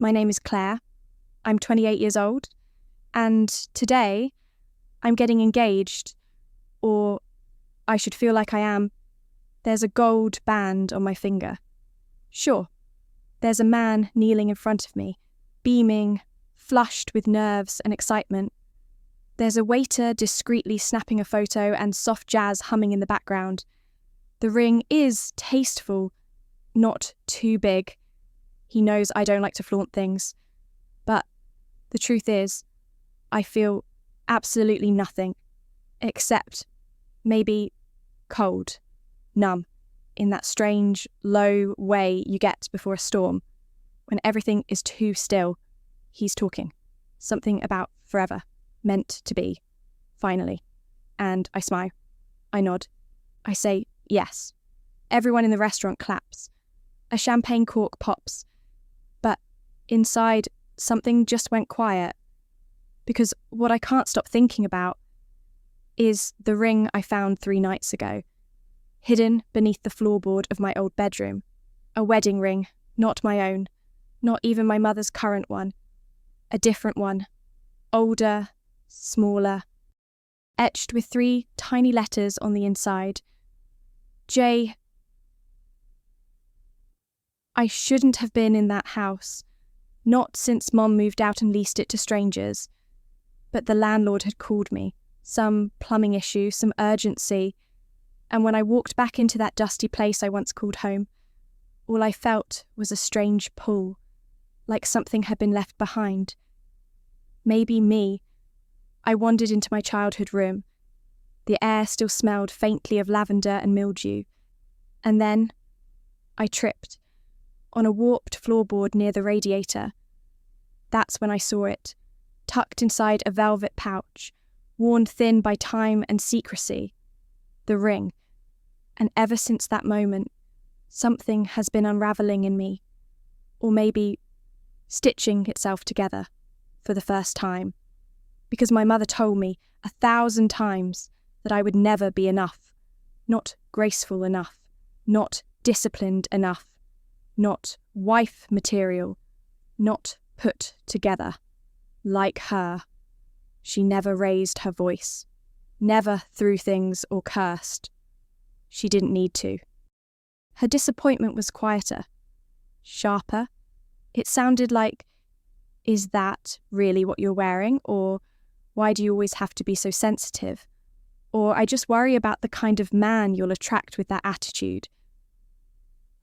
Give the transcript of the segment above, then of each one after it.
My name is Claire. I'm 28 years old, and today I'm getting engaged, or I should feel like I am. There's a gold band on my finger. Sure, there's a man kneeling in front of me, beaming, flushed with nerves and excitement. There's a waiter discreetly snapping a photo and soft jazz humming in the background. The ring is tasteful, not too big. He knows I don't like to flaunt things. But the truth is, I feel absolutely nothing, except maybe cold, numb, in that strange, low way you get before a storm. When everything is too still, he's talking. Something about forever, meant to be, finally. And I smile. I nod. I say yes. Everyone in the restaurant claps. A champagne cork pops. But inside, something just went quiet. Because what I can't stop thinking about is the ring I found 3 nights ago, hidden beneath the floorboard of my old bedroom. A wedding ring, not my own, not even my mother's current one. A different one, older, smaller, etched with 3 tiny letters on the inside. J. I shouldn't have been in that house, not since Mom moved out and leased it to strangers. But the landlord had called me, some plumbing issue, some urgency, and when I walked back into that dusty place I once called home, all I felt was a strange pull, like something had been left behind. Maybe me. I wandered into my childhood room. The air still smelled faintly of lavender and mildew. And then I tripped on a warped floorboard near the radiator. That's when I saw it, tucked inside a velvet pouch, worn thin by time and secrecy. The ring. And ever since that moment, something has been unravelling in me, or maybe stitching itself together for the first time. Because my mother told me 1,000 times that I would never be enough, not graceful enough, not disciplined enough, not wife material, not put together. Like her, she never raised her voice, never threw things or cursed. She didn't need to. Her disappointment was quieter, sharper. It sounded like, "Is that really what you're wearing?" Or, "Why do you always have to be so sensitive?" Or, "I just worry about the kind of man you'll attract with that attitude."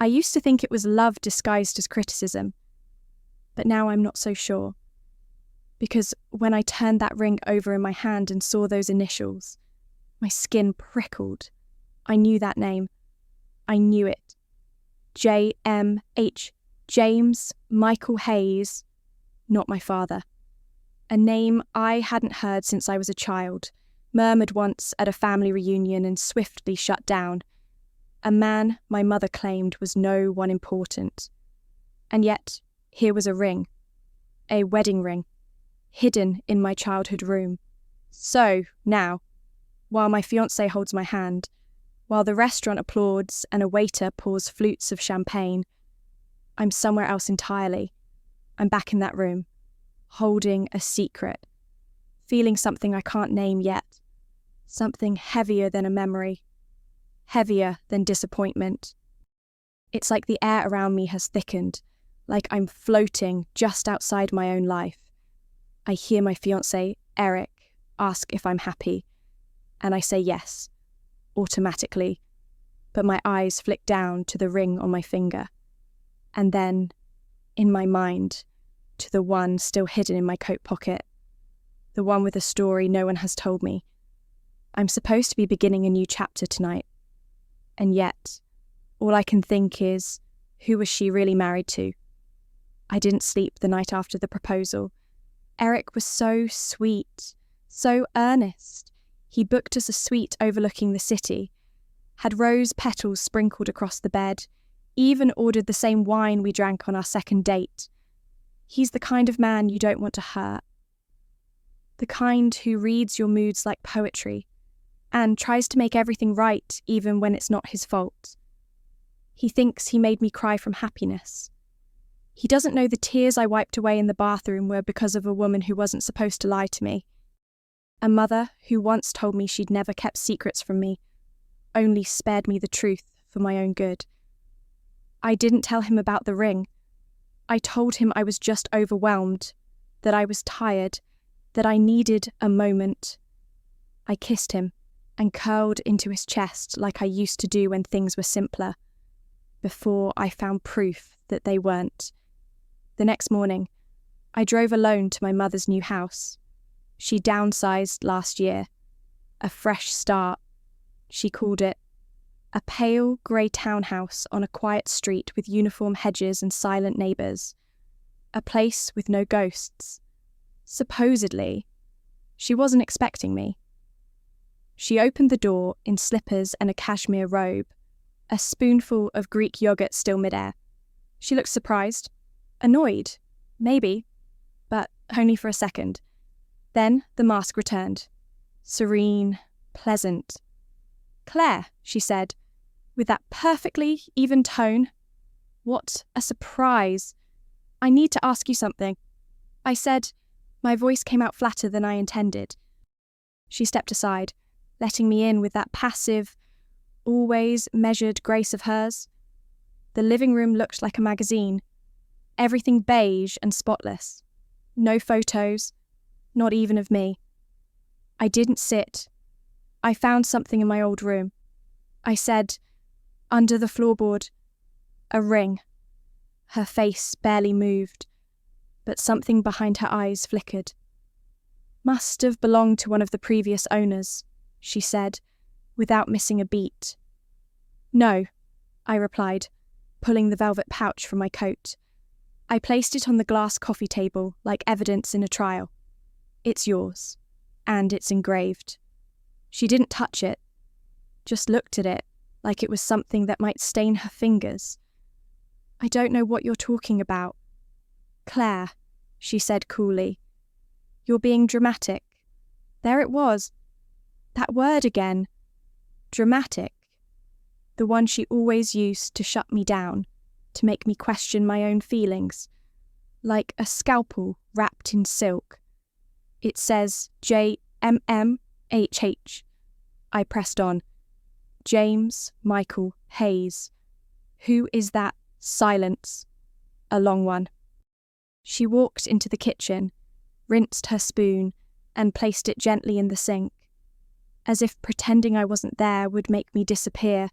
I used to think it was love disguised as criticism, but now I'm not so sure. Because when I turned that ring over in my hand and saw those initials, my skin prickled. I knew that name. I knew it. J.M.H. James Michael Hayes, not my father. A name I hadn't heard since I was a child, murmured once at a family reunion and swiftly shut down. A man my mother claimed was no one important. And yet, here was a ring. A wedding ring. Hidden in my childhood room. So, now, while my fiancé holds my hand, while the restaurant applauds and a waiter pours flutes of champagne, I'm somewhere else entirely. I'm back in that room, holding a secret, feeling something I can't name yet, something heavier than a memory, heavier than disappointment. It's like the air around me has thickened, like I'm floating just outside my own life. I hear my fiancé, Eric, ask if I'm happy, and I say yes, automatically, but my eyes flick down to the ring on my finger, and then, in my mind, to the one still hidden in my coat pocket, the one with a story no one has told me. I'm supposed to be beginning a new chapter tonight, and yet, all I can think is, who was she really married to? I didn't sleep the night after the proposal. Eric was so sweet, so earnest. He booked us a suite overlooking the city, had rose petals sprinkled across the bed, even ordered the same wine we drank on our second date. He's the kind of man you don't want to hurt. The kind who reads your moods like poetry, and tries to make everything right even when it's not his fault. He thinks he made me cry from happiness. He doesn't know the tears I wiped away in the bathroom were because of a woman who wasn't supposed to lie to me. A mother who once told me she'd never kept secrets from me, only spared me the truth for my own good. I didn't tell him about the ring. I told him I was just overwhelmed, that I was tired, that I needed a moment. I kissed him and curled into his chest like I used to do when things were simpler, before I found proof that they weren't. The next morning, I drove alone to my mother's new house. She downsized last year. A fresh start, she called it. A pale grey townhouse on a quiet street with uniform hedges and silent neighbours. A place with no ghosts. Supposedly, she wasn't expecting me. She opened the door in slippers and a cashmere robe, a spoonful of Greek yogurt still midair. She looked surprised, annoyed, maybe, but only for a second. Then the mask returned. Serene, pleasant. "Claire," she said, with that perfectly even tone. "What a surprise. I need to ask you something." I said. My voice came out flatter than I intended. She stepped aside, letting me in with that passive, always measured grace of hers. The living room looked like a magazine. Everything beige and spotless. No photos, not even of me. I didn't sit. I found something in my old room. I said, "Under the floorboard, a ring." Her face barely moved, but something behind her eyes flickered. "Must have belonged to one of the previous owners," she said, without missing a beat. "No," I replied, pulling the velvet pouch from my coat. I placed it on the glass coffee table like evidence in a trial. "It's yours, and it's engraved." She didn't touch it, just looked at it like it was something that might stain her fingers. "I don't know what you're talking about." "Claire," she said coolly, "you're being dramatic." There it was. That word again. Dramatic. The one she always used to shut me down, to make me question my own feelings. Like a scalpel wrapped in silk. "It says J.M.H. I pressed on. "James Michael Hayes." "Who is that?" Silence. A long one. She walked into the kitchen, rinsed her spoon, and placed it gently in the sink, as if pretending I wasn't there would make me disappear.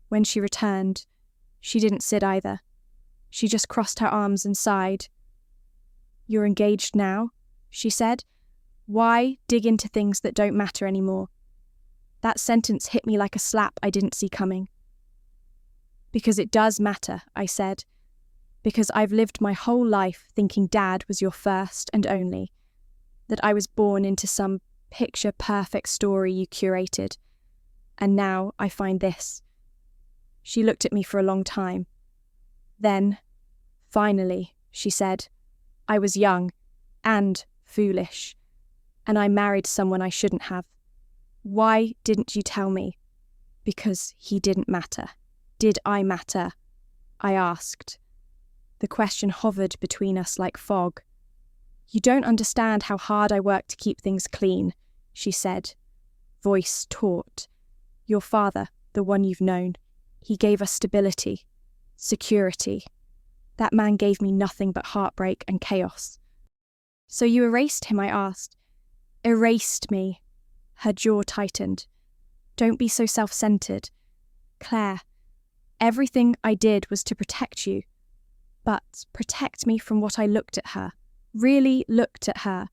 When she returned, she didn't sit either. She just crossed her arms and sighed. "You're engaged now," she said. "Why dig into things that don't matter anymore?" That sentence hit me like a slap I didn't see coming. "Because it does matter," I said. "Because I've lived my whole life thinking Dad was your first and only. That I was born into some picture-perfect story you curated. And now I find this." She looked at me for a long time. Then, "Finally," she said, "I was young and foolish, and I married someone I shouldn't have. Why didn't you tell me?" "Because he didn't matter." "Did I matter?" I asked. The question hovered between us like fog. "You don't understand how hard I work to keep things clean," she said, voice taut. "Your father, the one you've known, he gave us stability, security. That man gave me nothing but heartbreak and chaos." "So you erased him?" I asked. "Erased me." Her jaw tightened. "Don't be so self-centered. Claire, everything I did was to protect you. But protect me from what I looked at her, really looked at her.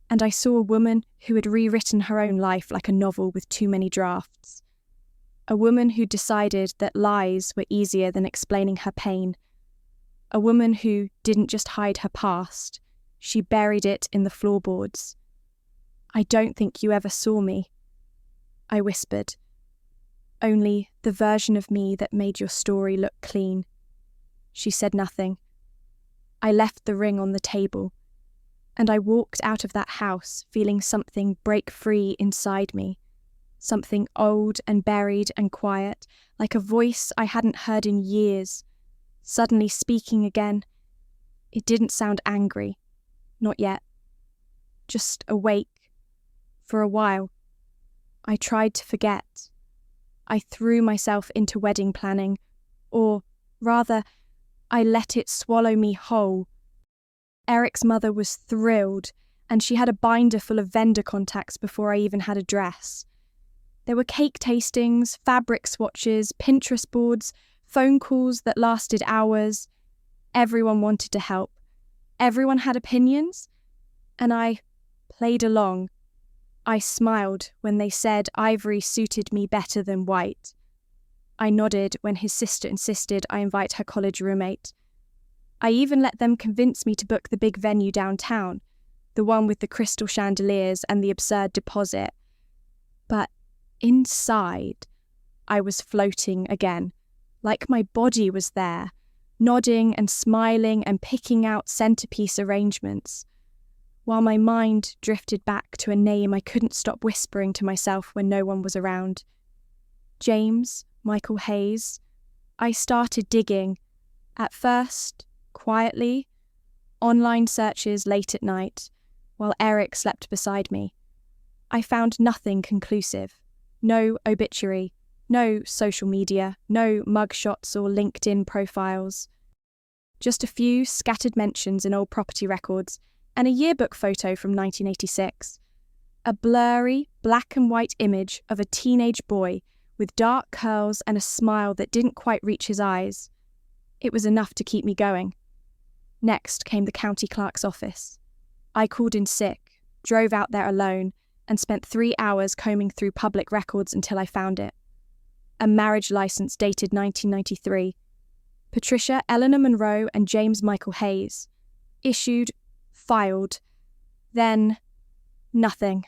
And I saw a woman who had rewritten her own life like a novel with too many drafts. A woman who decided that lies were easier than explaining her pain. A woman who didn't just hide her past, she buried it in the floorboards. "I don't think you ever saw me," I whispered. "Only the version of me that made your story look clean." She said nothing. I left the ring on the table, and I walked out of that house feeling something break free inside me. Something old and buried and quiet, like a voice I hadn't heard in years, suddenly speaking again, It didn't sound angry. Not yet. Just awake. For a while. I tried to forget. I threw myself into wedding planning, or rather, I let it swallow me whole. Eric's mother was thrilled, and she had a binder full of vendor contacts before I even had a dress. There were cake tastings, fabric swatches, Pinterest boards, phone calls that lasted hours. Everyone wanted to help. Everyone had opinions, and I played along. I smiled when they said ivory suited me better than white. I nodded when his sister insisted I invite her college roommate. I even let them convince me to book the big venue downtown, the one with the crystal chandeliers and the absurd deposit. But inside, I was floating again, like my body was there, nodding and smiling and picking out centerpiece arrangements, while my mind drifted back to a name I couldn't stop whispering to myself when no one was around. James Michael Hayes. I started digging, at first, quietly, online searches late at night, while Eric slept beside me. I found nothing conclusive. No obituary, no social media, no mugshots or LinkedIn profiles. Just a few scattered mentions in old property records and a yearbook photo from 1986. A blurry, black and white image of a teenage boy with dark curls and a smile that didn't quite reach his eyes. It was enough to keep me going. Next came the county clerk's office. I called in sick, drove out there alone, and spent 3 hours combing through public records until I found it. A marriage license dated 1993. Patricia Eleanor Monroe and James Michael Hayes. Issued, filed. Then, nothing.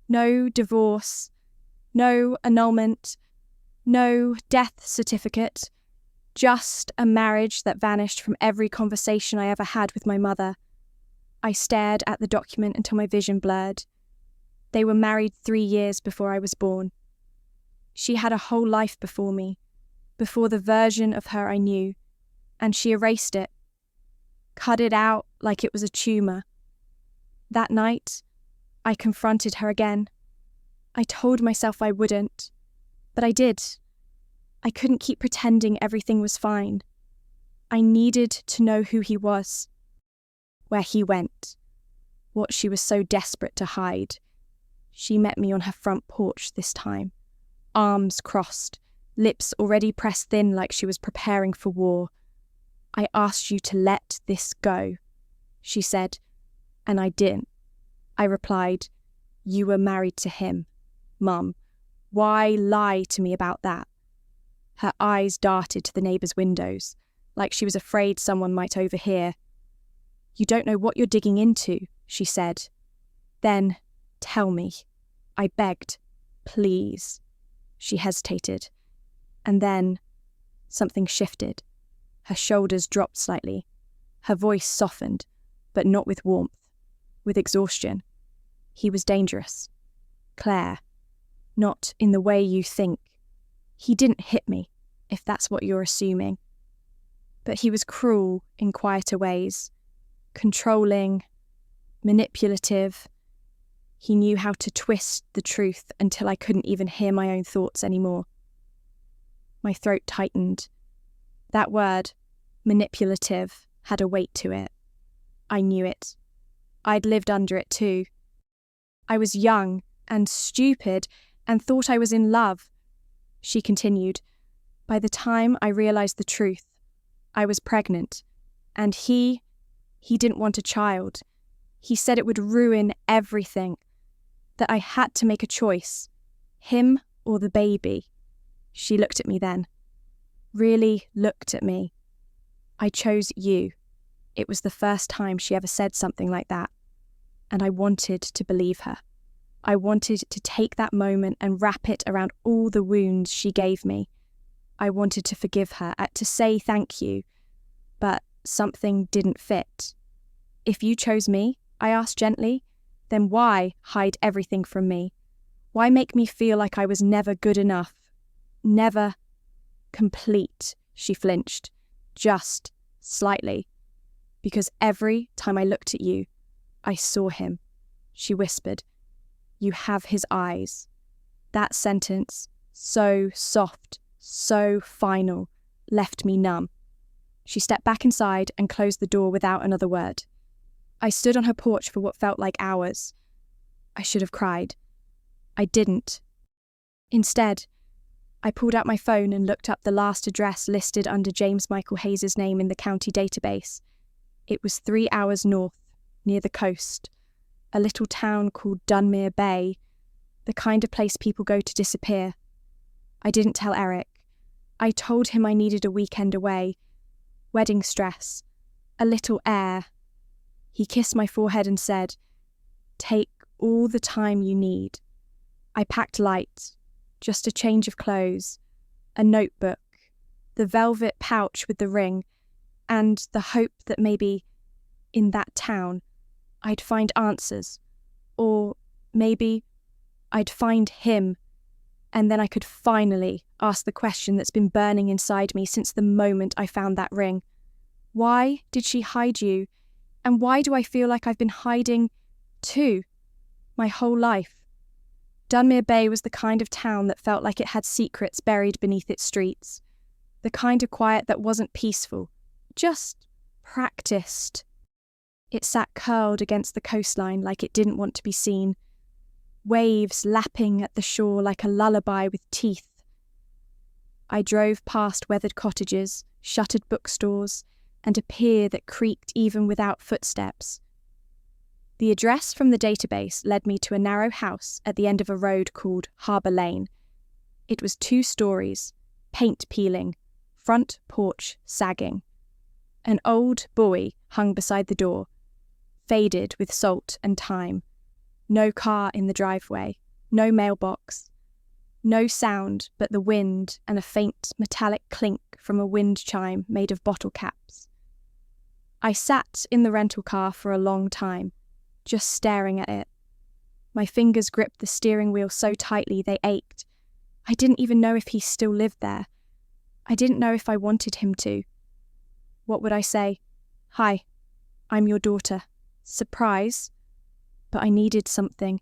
No divorce. No annulment. No death certificate. Just a marriage that vanished from every conversation I ever had with my mother. I stared at the document until my vision blurred. They were married 3 years before I was born. She had a whole life before me, before the version of her I knew, and she erased it, cut it out like it was a tumour. That night, I confronted her again. I told myself I wouldn't, but I did. I couldn't keep pretending everything was fine. I needed to know who he was, where he went, what she was so desperate to hide. She met me on her front porch this time, arms crossed, lips already pressed thin like she was preparing for war. I asked you to let this go, she said, and I didn't. I replied, you were married to him, Mum. Why lie to me about that? Her eyes darted to the neighbours' windows, like she was afraid someone might overhear. You don't know what you're digging into, she said. Then, tell me. I begged. Please. She hesitated. And then, something shifted. Her shoulders dropped slightly. Her voice softened, but not with warmth, with exhaustion. He was dangerous. Claire. Not in the way you think. He didn't hit me, if that's what you're assuming. But he was cruel in quieter ways. Controlling, manipulative. He knew how to twist the truth until I couldn't even hear my own thoughts anymore. My throat tightened. That word, manipulative, had a weight to it. I knew it. I'd lived under it too. I was young and stupid and thought I was in love. She continued. By the time I realised the truth, I was pregnant, and he didn't want a child. He said it would ruin everything, that I had to make a choice, him or the baby. She looked at me then, really looked at me. I chose you. It was the first time she ever said something like that, and I wanted to believe her. I wanted to take that moment and wrap it around all the wounds she gave me. I wanted to forgive her, to say thank you, but something didn't fit. If you chose me, I asked gently, then why hide everything from me? Why make me feel like I was never good enough? Never complete, she flinched, just slightly. because every time I looked at you, I saw him," she whispered. "You have his eyes." That sentence, so soft, so final, left me numb. She stepped back inside and closed the door without another word. I stood on her porch for what felt like hours. I should have cried. I didn't. Instead, I pulled out my phone and looked up the last address listed under James Michael Hayes' name in the county database. It was 3 hours north, near the coast, a little town called Dunmere Bay, the kind of place people go to disappear. I didn't tell Eric. I told him I needed a weekend away, wedding stress, a little air. He kissed my forehead and said, "Take all the time you need." I packed light, just a change of clothes, a notebook, the velvet pouch with the ring, and the hope that maybe, in that town, I'd find answers, or maybe I'd find him, and then I could finally ask the question that's been burning inside me since the moment I found that ring. Why did she hide you? And why do I feel like I've been hiding too, my whole life? Dunmere Bay was the kind of town that felt like it had secrets buried beneath its streets, the kind of quiet that wasn't peaceful, just practiced. It sat curled against the coastline like it didn't want to be seen, waves lapping at the shore like a lullaby with teeth. I drove past weathered cottages, shuttered bookstores, and a pier that creaked even without footsteps. The address from the database led me to a narrow house at the end of a road called Harbour Lane. It was 2 stories, paint peeling, front porch sagging. An old buoy hung beside the door, faded with salt and time. No car in the driveway, no mailbox. No sound but the wind and a faint metallic clink from a wind chime made of bottle caps. I sat in the rental car for a long time, just staring at it. My fingers gripped the steering wheel so tightly they ached. I didn't even know if he still lived there. I didn't know if I wanted him to. What would I say? "Hi, I'm your daughter." Surprise? But I needed something.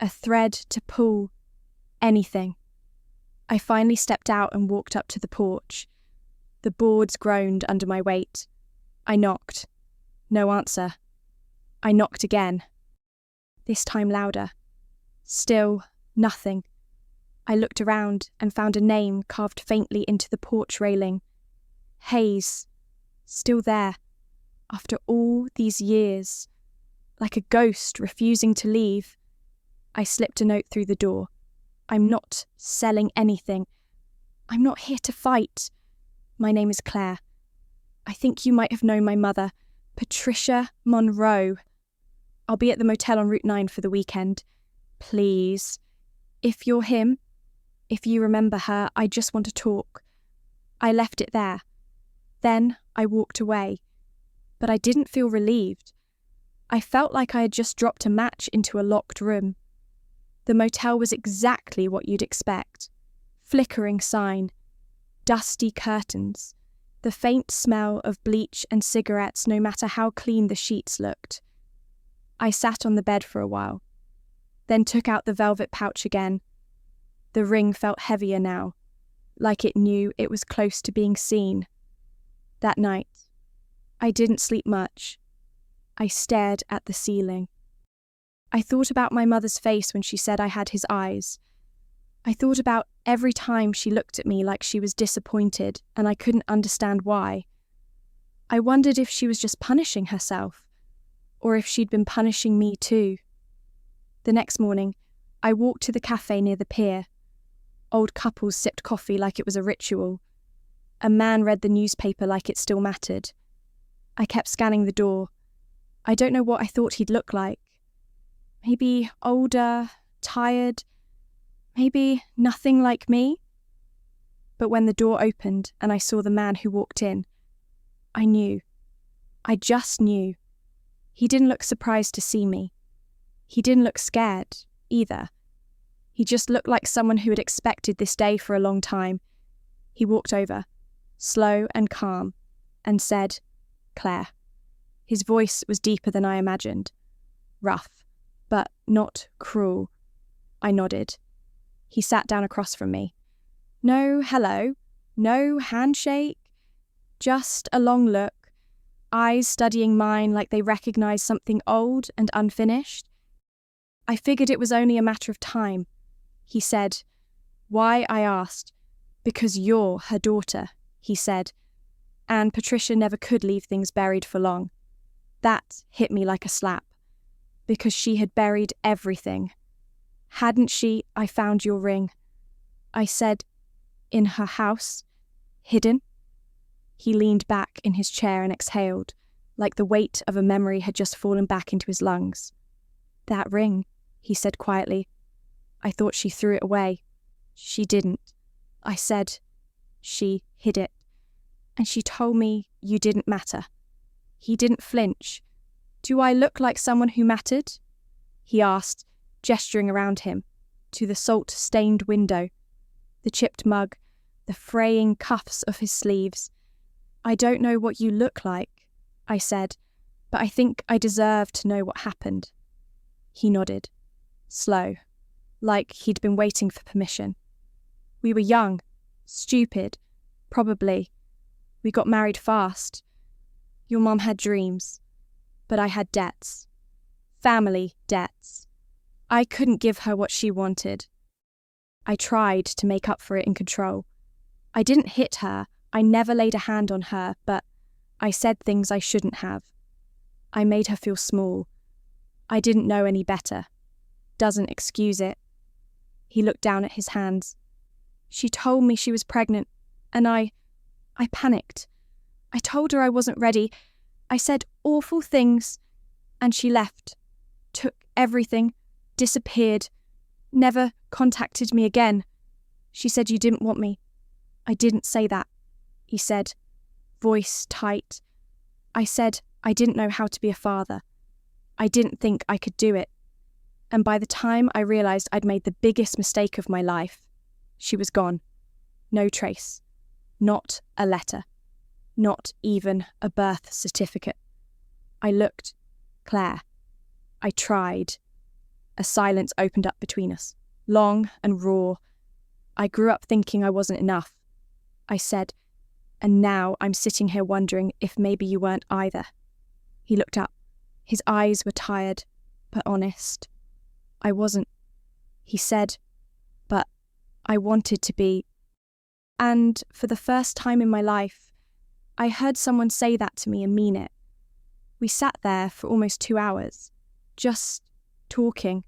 A thread to pull. Anything. I finally stepped out and walked up to the porch. The boards groaned under my weight. I knocked. No answer. I knocked again. This time louder. Still nothing. I looked around and found a name carved faintly into the porch railing. Hayes. Still there. After all these years. Like a ghost refusing to leave. I slipped a note through the door. "I'm not selling anything. I'm not here to fight. My name is Claire. I think you might have known my mother, Patricia Monroe. I'll be at the motel on Route 9 for the weekend. Please. If you're him, if you remember her, I just want to talk." I left it there. Then I walked away. But I didn't feel relieved. I felt like I had just dropped a match into a locked room. The motel was exactly what you'd expect. Flickering sign, dusty curtains, the faint smell of bleach and cigarettes no matter how clean the sheets looked. I sat on the bed for a while, then took out the velvet pouch again. The ring felt heavier now, like it knew it was close to being seen. That night, I didn't sleep much. I stared at the ceiling. I thought about my mother's face when she said I had his eyes. I thought about every time she looked at me like she was disappointed and I couldn't understand why. I wondered if she was just punishing herself, or if she'd been punishing me too. The next morning, I walked to the cafe near the pier. Old couples sipped coffee like it was a ritual. A man read the newspaper like it still mattered. I kept scanning the door. I don't know what I thought he'd look like. Maybe older, tired, maybe nothing like me. But when the door opened and I saw the man who walked in, I knew. I just knew. He didn't look surprised to see me. He didn't look scared, either. He just looked like someone who had expected this day for a long time. He walked over, slow and calm, and said, "Claire." His voice was deeper than I imagined. Rough, but not cruel. I nodded. He sat down across from me. No hello, no handshake, just a long look, eyes studying mine like they recognized something old and unfinished. I figured it was only a matter of time. He said, "Why?" I asked. "Because you're her daughter," he said, "and Patricia never could leave things buried for long." That hit me like a slap, because she had buried everything. Hadn't she? I found your ring. I said, "In her house, hidden?" He leaned back in his chair and exhaled, like the weight of a memory had just fallen back into his lungs. "That ring," he said quietly. "I thought she threw it away." "She didn't." I said, "She hid it. And she told me you didn't matter." He didn't flinch. "Do I look like someone who mattered?" he asked, gesturing around him, to the salt-stained window, the chipped mug, the fraying cuffs of his sleeves. "I don't know what you look like," I said, "but I think I deserve to know what happened." He nodded, slow, like he'd been waiting for permission. "We were young, stupid, probably. We got married fast. Your mum had dreams, but I had debts. Family debts. I couldn't give her what she wanted. I tried to make up for it in control. I didn't hit her, I never laid a hand on her, but I said things I shouldn't have. I made her feel small. I didn't know any better. Doesn't excuse it." He looked down at his hands. "She told me she was pregnant, and I panicked. I told her I wasn't ready. I said awful things, and she left. Took everything, disappeared, never contacted me again. She said you didn't want me. I didn't say that," he said, voice tight. "I said I didn't know how to be a father. I didn't think I could do it. And by the time I realised I'd made the biggest mistake of my life, she was gone. No trace. Not a letter. Not even a birth certificate. I looked. Claire. I tried." A silence opened up between us, long and raw. "I grew up thinking I wasn't enough," I said, "and now I'm sitting here wondering if maybe you weren't either." He looked up. His eyes were tired, but honest. "I wasn't," he said, "but I wanted to be." And for the first time in my life, I heard someone say that to me and mean it. We sat there for almost 2 hours, just talking,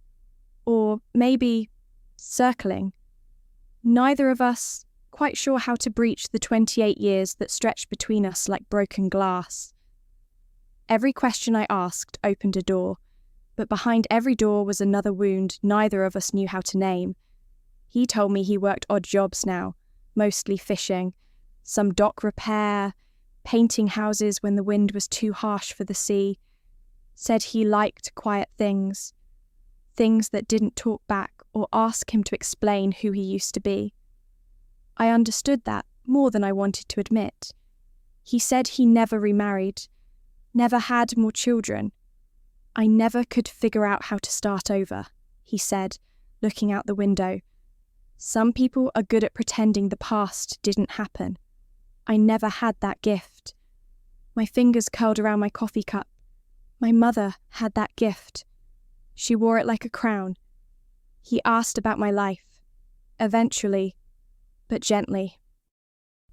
or maybe circling. Neither of us quite sure how to breach the 28 years that stretched between us like broken glass. Every question I asked opened a door, but behind every door was another wound neither of us knew how to name. He told me he worked odd jobs now, mostly fishing, some dock repair, painting houses when the wind was too harsh for the sea. Said he liked quiet things that didn't talk back or ask him to explain who he used to be. I understood that more than I wanted to admit. He said he never remarried, never had more children. I never could figure out how to start over, he said, looking out the window. Some people are good at pretending the past didn't happen. I never had that gift. My fingers curled around my coffee cup. My mother had that gift. She wore it like a crown. He asked about my life, eventually, but gently,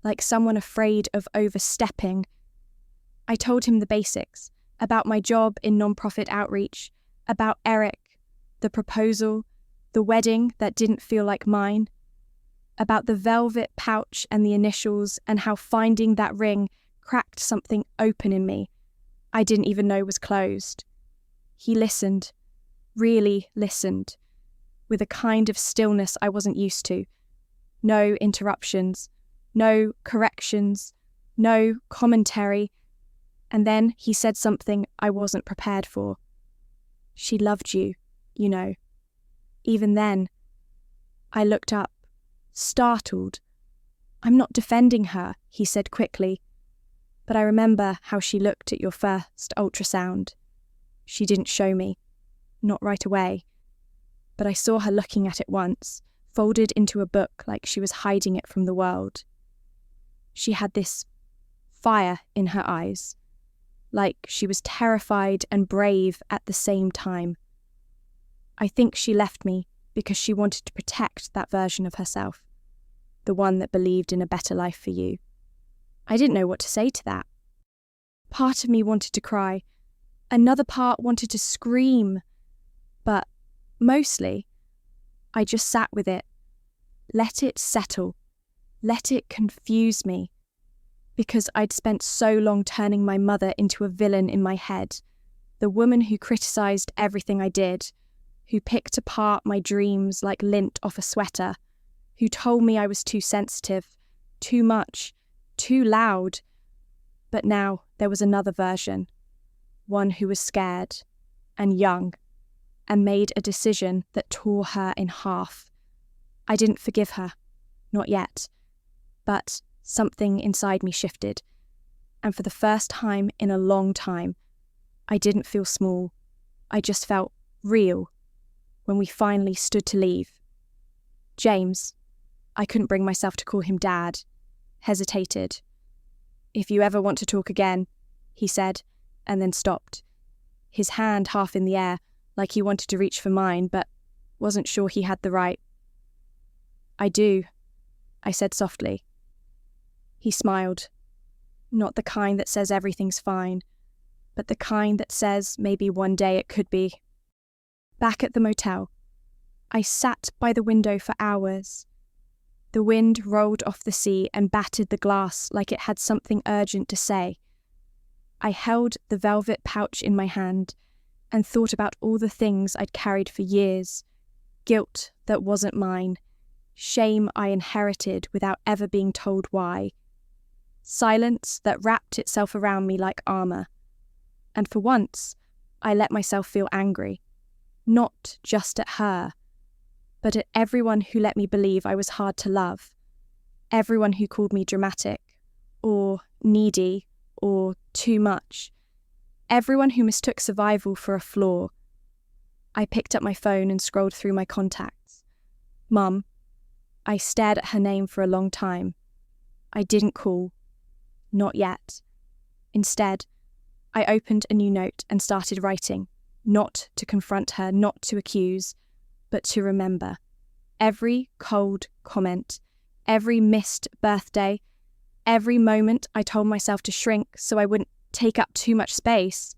like someone afraid of overstepping. I told him the basics, about my job in non-profit outreach, about Eric, the proposal, the wedding that didn't feel like mine, about the velvet pouch and the initials and how finding that ring cracked something open in me I didn't even know was closed. He listened, really listened, with a kind of stillness I wasn't used to. No interruptions, no corrections, no commentary. And then he said something I wasn't prepared for. She loved you, you know. Even then, I looked up, startled. I'm not defending her, he said quickly. But I remember how she looked at your first ultrasound. She didn't show me, not right away, but I saw her looking at it once, folded into a book like she was hiding it from the world. She had this fire in her eyes, like she was terrified and brave at the same time. I think she left me because she wanted to protect that version of herself, the one that believed in a better life for you. I didn't know what to say to that. Part of me wanted to cry. Another part wanted to scream. But mostly, I just sat with it, let it settle, let it confuse me, because I'd spent so long turning my mother into a villain in my head, the woman who criticised everything I did, who picked apart my dreams like lint off a sweater, who told me I was too sensitive, too much, too loud. But now there was another version, one who was scared and young and made a decision that tore her in half. I didn't forgive her, not yet, but something inside me shifted, and for the first time in a long time, I didn't feel small. I just felt real when we finally stood to leave. James, I couldn't bring myself to call him Dad, hesitated. "If you ever want to talk again," he said, and then stopped, his hand half in the air, like he wanted to reach for mine, but wasn't sure he had the right. "I do," I said softly. He smiled. Not the kind that says everything's fine, but the kind that says maybe one day it could be. Back at the motel, I sat by the window for hours. The wind rolled off the sea and battered the glass like it had something urgent to say. I held the velvet pouch in my hand and thought about all the things I'd carried for years, guilt that wasn't mine, shame I inherited without ever being told why, silence that wrapped itself around me like armour. And for once, I let myself feel angry, not just at her, but at everyone who let me believe I was hard to love, everyone who called me dramatic, or needy, or too much, everyone who mistook survival for a flaw. I picked up my phone and scrolled through my contacts. Mum. I stared at her name for a long time. I didn't call. Not yet. Instead, I opened a new note and started writing, not to confront her, not to accuse, but to remember. Every cold comment, every missed birthday, every moment I told myself to shrink so I wouldn't take up too much space.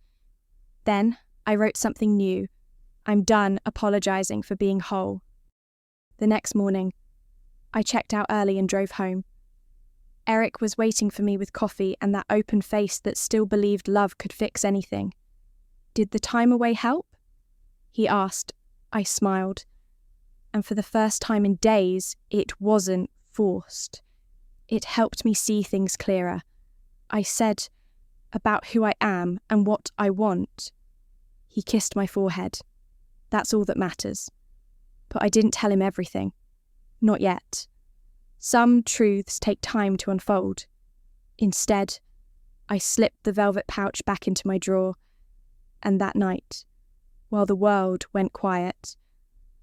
Then I wrote something new. I'm done apologising for being whole. The next morning, I checked out early and drove home. Eric was waiting for me with coffee and that open face that still believed love could fix anything. "Did the time away help?" he asked. I smiled. And for the first time in days, it wasn't forced. It helped me see things clearer. I said about who I am and what I want. He kissed my forehead. That's all that matters. But I didn't tell him everything. Not yet. Some truths take time to unfold. Instead, I slipped the velvet pouch back into my drawer, and that night, while the world went quiet,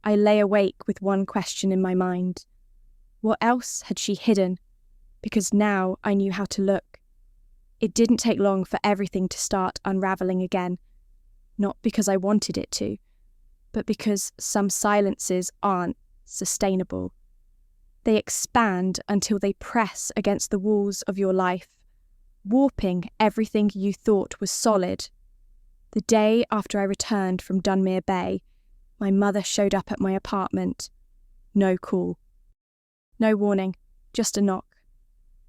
I lay awake with one question in my mind. What else had she hidden? Because now I knew how to look. It didn't take long for everything to start unravelling again, not because I wanted it to, but because some silences aren't sustainable. They expand until they press against the walls of your life, warping everything you thought was solid. The day after I returned from Dunmere Bay, my mother showed up at my apartment. No call. No warning, just a knock.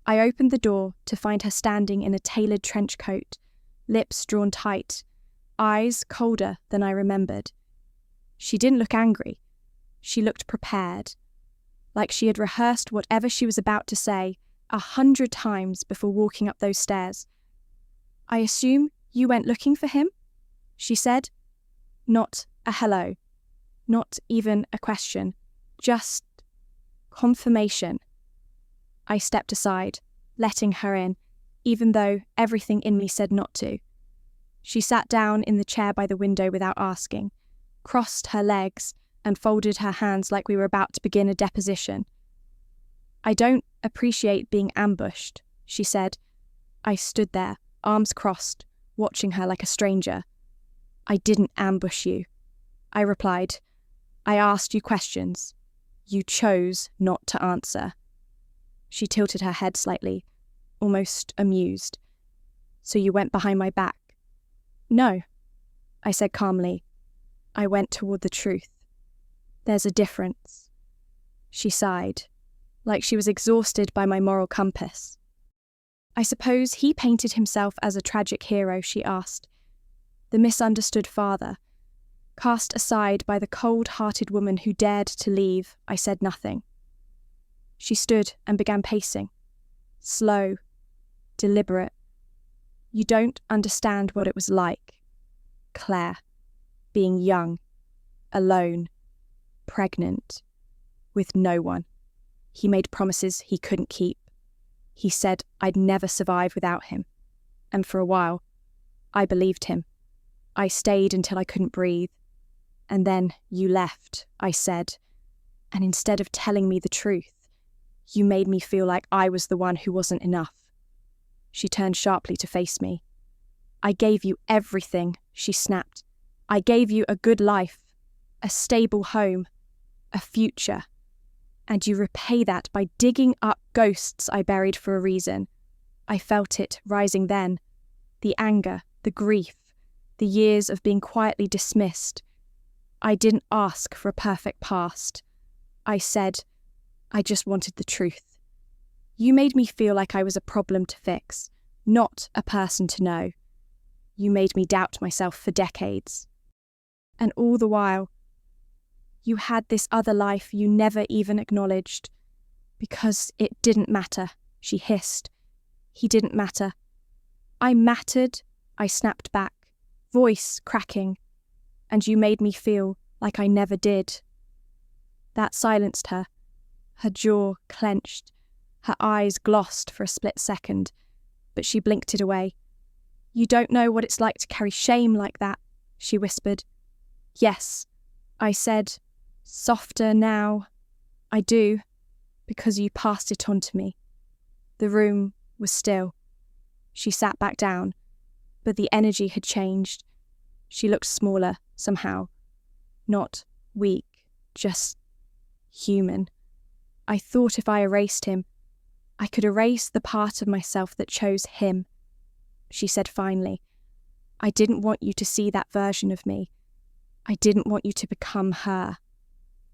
I opened the door to find her standing in a tailored trench coat, lips drawn tight, eyes colder than I remembered. She didn't look angry. She looked prepared, like she had rehearsed whatever she was about to say 100 times before walking up those stairs. "I assume you went looking for him?" she said. Not a hello, not even a question, just confirmation. I stepped aside, letting her in, even though everything in me said not to. She sat down in the chair by the window without asking, crossed her legs, and folded her hands like we were about to begin a deposition. "I don't appreciate being ambushed," she said. I stood there, arms crossed, watching her like a stranger. "I didn't ambush you," I replied. "I asked you questions. You chose not to answer." She tilted her head slightly, almost amused. "So you went behind my back?" "No," I said calmly. "I went toward the truth. There's a difference." She sighed, like she was exhausted by my moral compass. "I suppose he painted himself as a tragic hero," she asked. "The misunderstood father. Cast aside by the cold-hearted woman who dared to leave, I said nothing." She stood and began pacing. Slow, deliberate. "You don't understand what it was like, Claire. Being young, alone, pregnant, with no one. He made promises he couldn't keep. He said I'd never survive without him. And for a while, I believed him. I stayed until I couldn't breathe. And then you left," I said. "And instead of telling me the truth, you made me feel like I was the one who wasn't enough." She turned sharply to face me. "I gave you everything," she snapped. "I gave you a good life, a stable home, a future. And you repay that by digging up ghosts I buried for a reason." I felt it rising then. The anger, the grief, the years of being quietly dismissed. I didn't ask for a perfect past. I said, I just wanted the truth. You made me feel like I was a problem to fix, not a person to know. You made me doubt myself for decades. And all the while, you had this other life you never even acknowledged. Because it didn't matter, she hissed. He didn't matter. I mattered, I snapped back, voice cracking. And you made me feel like I never did. That silenced her. Her jaw clenched, her eyes glossed for a split second, but she blinked it away. "You don't know what it's like to carry shame like that," she whispered. "Yes," I said, softer now. "I do, because you passed it on to me." The room was still. She sat back down, but the energy had changed. She looked smaller, somehow. Not weak, just human. I thought if I erased him, I could erase the part of myself that chose him. She said finally, "I didn't want you to see that version of me. I didn't want you to become her."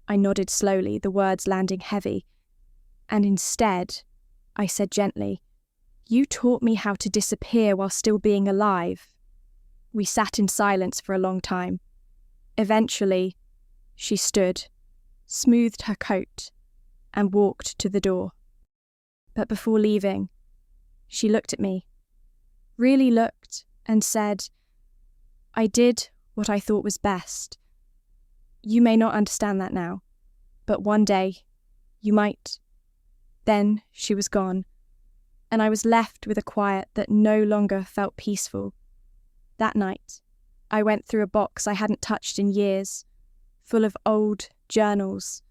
I nodded slowly, the words landing heavy. "And instead," I said gently, "you taught me how to disappear while still being alive." We sat in silence for a long time. Eventually, she stood, smoothed her coat, and walked to the door. But before leaving, she looked at me, really looked, and said, "I did what I thought was best. You may not understand that now, but one day, you might." Then she was gone, and I was left with a quiet that no longer felt peaceful. That night, I went through a box I hadn't touched in years, full of old journals,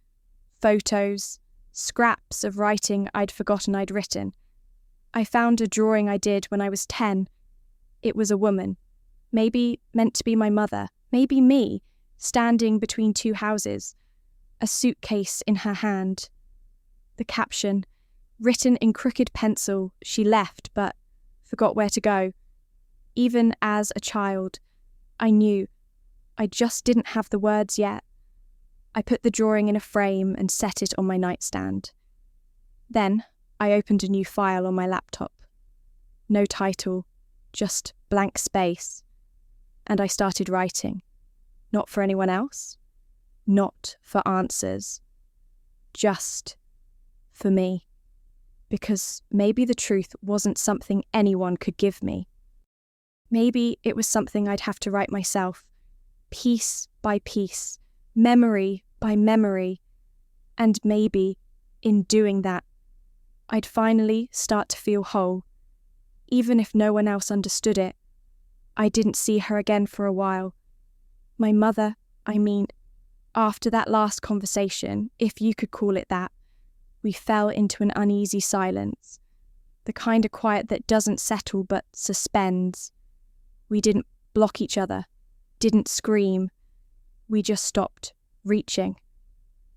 photos, scraps of writing I'd forgotten I'd written. I found a drawing I did when I was 10. It was a woman, maybe meant to be my mother, maybe me, standing between two houses, a suitcase in her hand. The caption, written in crooked pencil, she left but forgot where to go. Even as a child, I knew. I just didn't have the words yet. I put the drawing in a frame and set it on my nightstand. Then I opened a new file on my laptop. No title, just blank space. And I started writing. Not for anyone else. Not for answers. Just for me. Because maybe the truth wasn't something anyone could give me. Maybe it was something I'd have to write myself, piece by piece, memory by memory, and maybe, in doing that, I'd finally start to feel whole, even if no one else understood it. I didn't see her again for a while. My mother, after that last conversation, if you could call it that, we fell into an uneasy silence, the kind of quiet that doesn't settle but suspends. We didn't block each other, didn't scream. We just stopped reaching.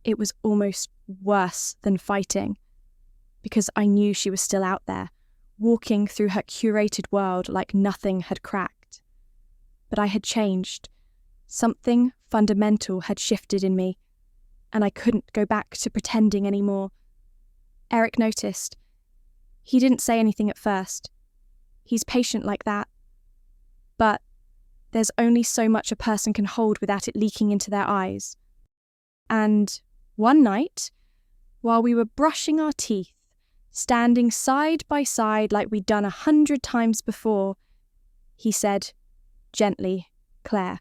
It was almost worse than fighting, because I knew she was still out there, walking through her curated world like nothing had cracked. But I had changed. Something fundamental had shifted in me, and I couldn't go back to pretending anymore. Eric noticed. He didn't say anything at first. He's patient like that. But there's only so much a person can hold without it leaking into their eyes. And one night, while we were brushing our teeth, standing side by side like we'd done 100 times before, he said, gently, "Claire,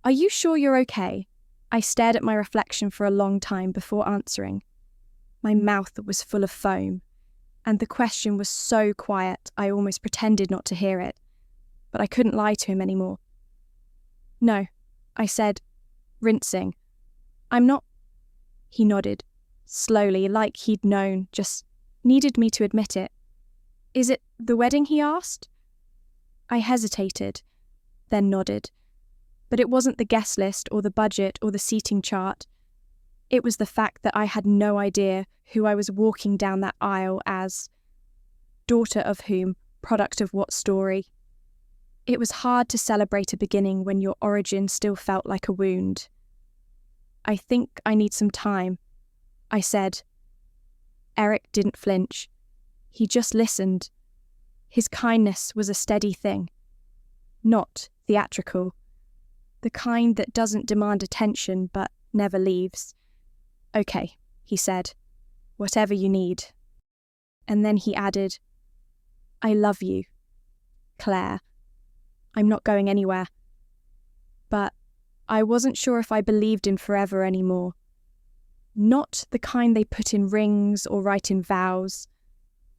are you sure you're okay?" I stared at my reflection for a long time before answering. My mouth was full of foam, and the question was so quiet I almost pretended not to hear it, but I couldn't lie to him anymore. "No," I said, rinsing. "I'm not." He nodded, slowly, like he'd known, just needed me to admit it. "Is it the wedding?" he asked. I hesitated, then nodded. But it wasn't the guest list or the budget or the seating chart. It was the fact that I had no idea who I was walking down that aisle as. Daughter of whom, product of what story. It was hard to celebrate a beginning when your origin still felt like a wound. "I think I need some time," I said. Eric didn't flinch. He just listened. His kindness was a steady thing, not theatrical. The kind that doesn't demand attention but never leaves. "Okay," he said. "Whatever you need." And then he added, "I love you, Claire. I'm not going anywhere." But I wasn't sure if I believed in forever anymore. Not the kind they put in rings or write in vows.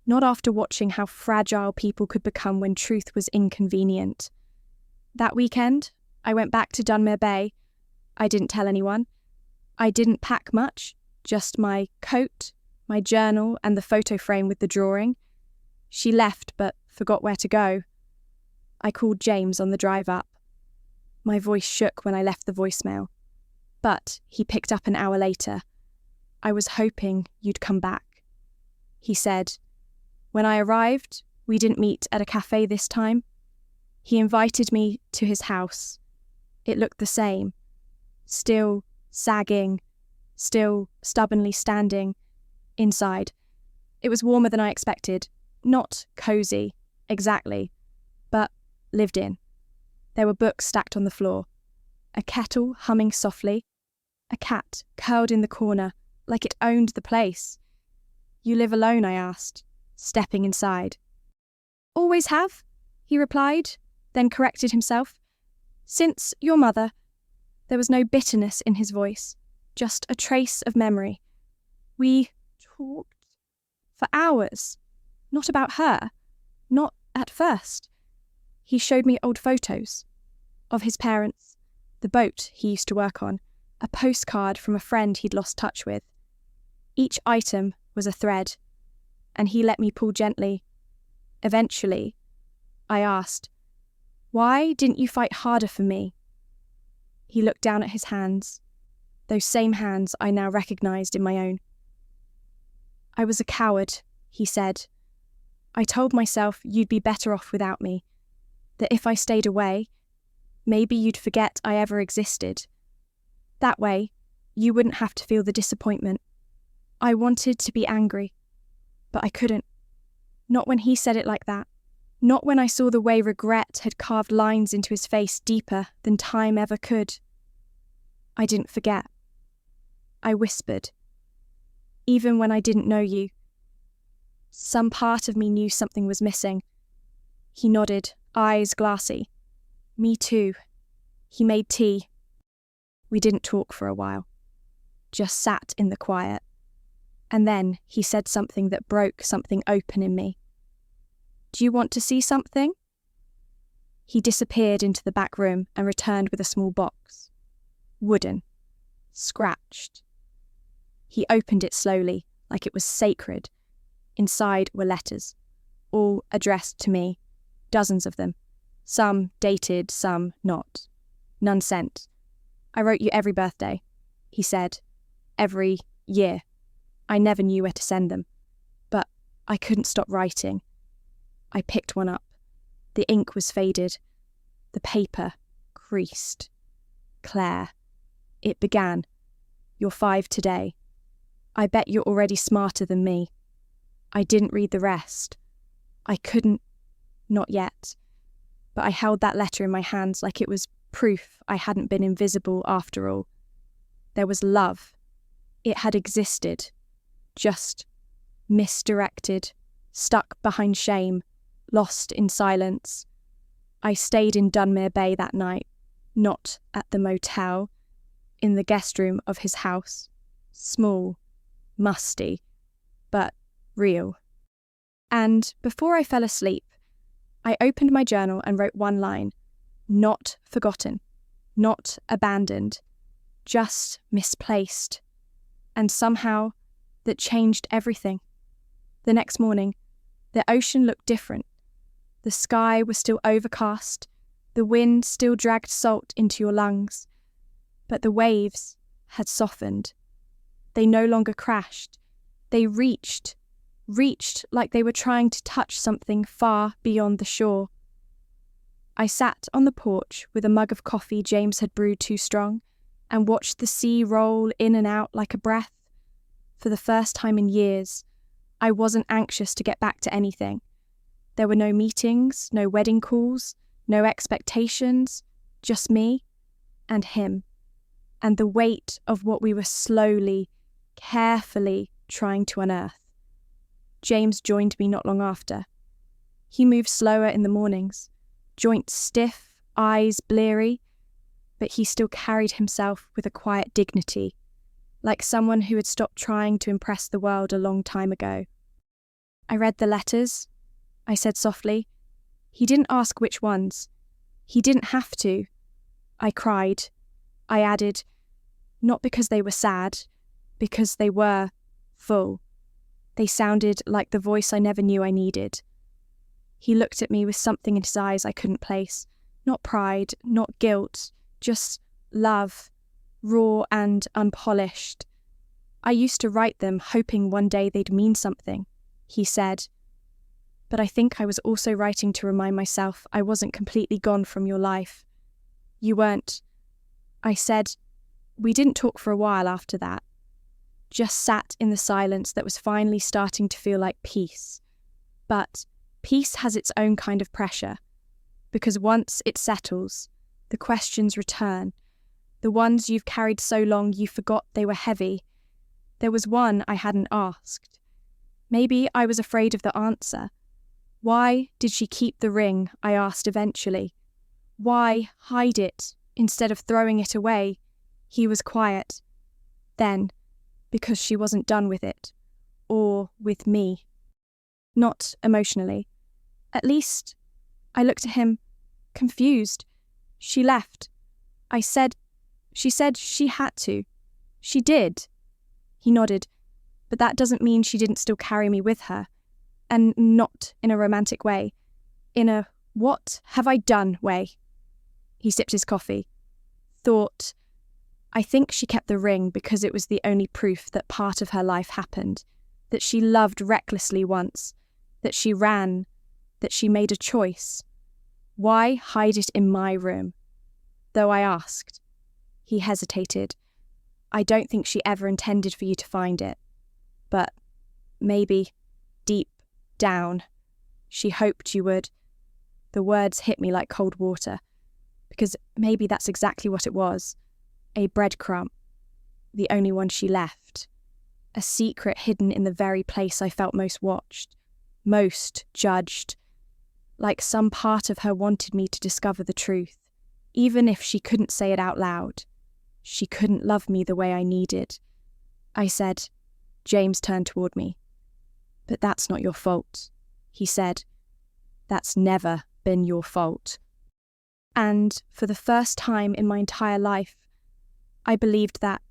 Not after watching how fragile people could become when truth was inconvenient. That weekend, I went back to Dunmere Bay. I didn't tell anyone. I didn't pack much, just my coat, my journal, and the photo frame with the drawing. She left, but forgot where to go. I called James on the drive up. My voice shook when I left the voicemail. But he picked up an hour later. "I was hoping you'd come back," he said. When I arrived, we didn't meet at a cafe this time. He invited me to his house. It looked the same. Still sagging, still stubbornly standing, inside. It was warmer than I expected. Not cosy, exactly, but lived in. There were books stacked on the floor, a kettle humming softly, a cat curled in the corner, like it owned the place. "You live alone?" I asked, stepping inside. "Always have," he replied, then corrected himself. "Since your mother." There was no bitterness in his voice, just a trace of memory. "We talked for hours. Not about her. Not at first." He showed me old photos of his parents, the boat he used to work on, a postcard from a friend he'd lost touch with. Each item was a thread, and he let me pull gently. Eventually, I asked, "Why didn't you fight harder for me?" He looked down at his hands, those same hands I now recognized in my own. "I was a coward," he said. "I told myself you'd be better off without me, that if I stayed away, maybe you'd forget I ever existed. That way, you wouldn't have to feel the disappointment. I wanted to be angry, but I couldn't. Not when he said it like that. Not when I saw the way regret had carved lines into his face deeper than time ever could. I didn't forget. I whispered. Even when I didn't know you. Some part of me knew something was missing. He nodded, eyes glassy. Me too. He made tea. We didn't talk for a while. Just sat in the quiet. And then he said something that broke something open in me. Do you want to see something? He disappeared into the back room and returned with a small box. Wooden. Scratched. He opened it slowly, like it was sacred. Inside were letters, all addressed to me, dozens of them. Some dated, some not. None sent. I wrote you every birthday, he said. Every year. I never knew where to send them. But I couldn't stop writing. I picked one up. The ink was faded. The paper creased. Claire. It began. You're 5 today. I bet you're already smarter than me. I didn't read the rest. I couldn't. Not yet. But I held that letter in my hands like it was proof I hadn't been invisible after all. There was love. It had existed. Just misdirected, stuck behind shame, lost in silence. I stayed in Dunmere Bay that night, not at the motel, in the guest room of his house. Small, musty, but real. And before I fell asleep, I opened my journal and wrote one line. Not forgotten, not abandoned, just misplaced. And somehow, that changed everything. The next morning, the ocean looked different. The sky was still overcast, the wind still dragged salt into your lungs, but the waves had softened. They no longer crashed. They reached like they were trying to touch something far beyond the shore. I sat on the porch with a mug of coffee James had brewed too strong and watched the sea roll in and out like a breath. For the first time in years, I wasn't anxious to get back to anything. There were no meetings, no wedding calls, no expectations, just me and him, and the weight of what we were slowly, carefully trying to unearth. James joined me not long after. He moved slower in the mornings, joints stiff, eyes bleary, but he still carried himself with a quiet dignity, like someone who had stopped trying to impress the world a long time ago. I read the letters, I said softly. He didn't ask which ones. He didn't have to. I cried. I added, not because they were sad, because they were full. They sounded like the voice I never knew I needed. He looked at me with something in his eyes I couldn't place. Not pride, not guilt, just love, raw and unpolished. I used to write them hoping one day they'd mean something, he said. But I think I was also writing to remind myself I wasn't completely gone from your life. You weren't. I said, we didn't talk for a while after that. Just sat in the silence that was finally starting to feel like peace. But peace has its own kind of pressure, because once it settles, the questions return. The ones you've carried so long you forgot they were heavy. There was one I hadn't asked. Maybe I was afraid of the answer. Why did she keep the ring? I asked eventually. Why hide it instead of throwing it away? He was quiet. Then, because she wasn't done with it, or with me. Not emotionally. At least, I looked at him, confused. She left. She said she had to. She did. He nodded, but that doesn't mean she didn't still carry me with her. And not in a romantic way. In a, what have I done way. He sipped his coffee. Thought, I think she kept the ring because it was the only proof that part of her life happened, that she loved recklessly once, that she ran, that she made a choice. Why hide it in my room? Though I asked. He hesitated. I don't think she ever intended for you to find it. But maybe, deep down, she hoped you would. The words hit me like cold water, because maybe that's exactly what it was. A breadcrumb, the only one she left. A secret hidden in the very place I felt most watched, most judged. Like some part of her wanted me to discover the truth, even if she couldn't say it out loud. She couldn't love me the way I needed. I said. James turned toward me. But that's not your fault, he said. That's never been your fault. And for the first time in my entire life, I believed that.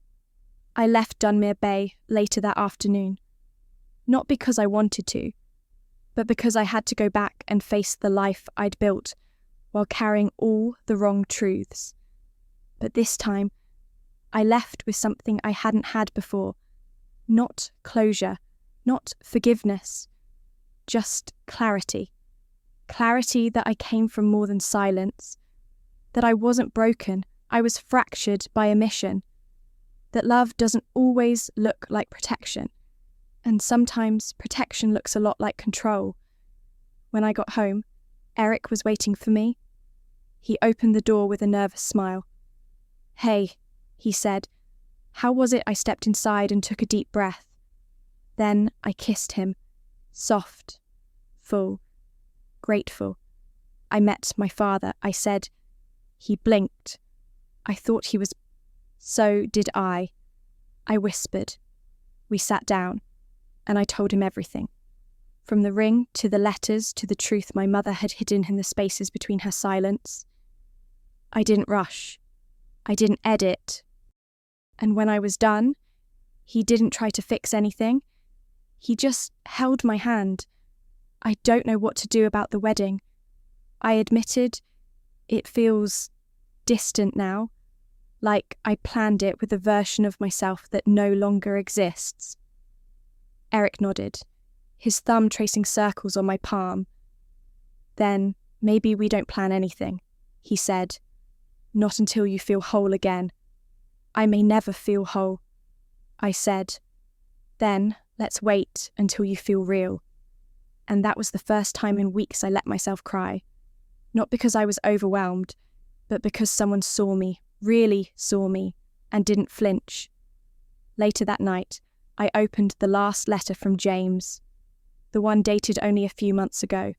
I left Dunmere Bay later that afternoon, not because I wanted to, but because I had to go back and face the life I'd built while carrying all the wrong truths. But this time, I left with something I hadn't had before. Not closure, not forgiveness, just clarity. Clarity that I came from more than silence, that I wasn't broken, I was fractured by omission, that love doesn't always look like protection, and sometimes protection looks a lot like control. When I got home, Eric was waiting for me. He opened the door with a nervous smile. "Hey," he said. "How was it?" I stepped inside and took a deep breath. Then I kissed him, soft, full, grateful. "I met my father," I said. He blinked. I thought he was... So did I. I whispered. We sat down, and I told him everything. From the ring to the letters to the truth my mother had hidden in the spaces between her silence. I didn't rush. I didn't edit. And when I was done, he didn't try to fix anything. He just held my hand. I don't know what to do about the wedding. I admitted it feels distant now, like I planned it with a version of myself that no longer exists. Eric nodded, his thumb tracing circles on my palm. "Then maybe we don't plan anything," he said. "Not until you feel whole again." "I may never feel whole," I said. "Then let's wait until you feel real." And that was the first time in weeks I let myself cry. Not because I was overwhelmed, but because someone saw me, really saw me, and didn't flinch. Later that night, I opened the last letter from James, the one dated only a few months ago.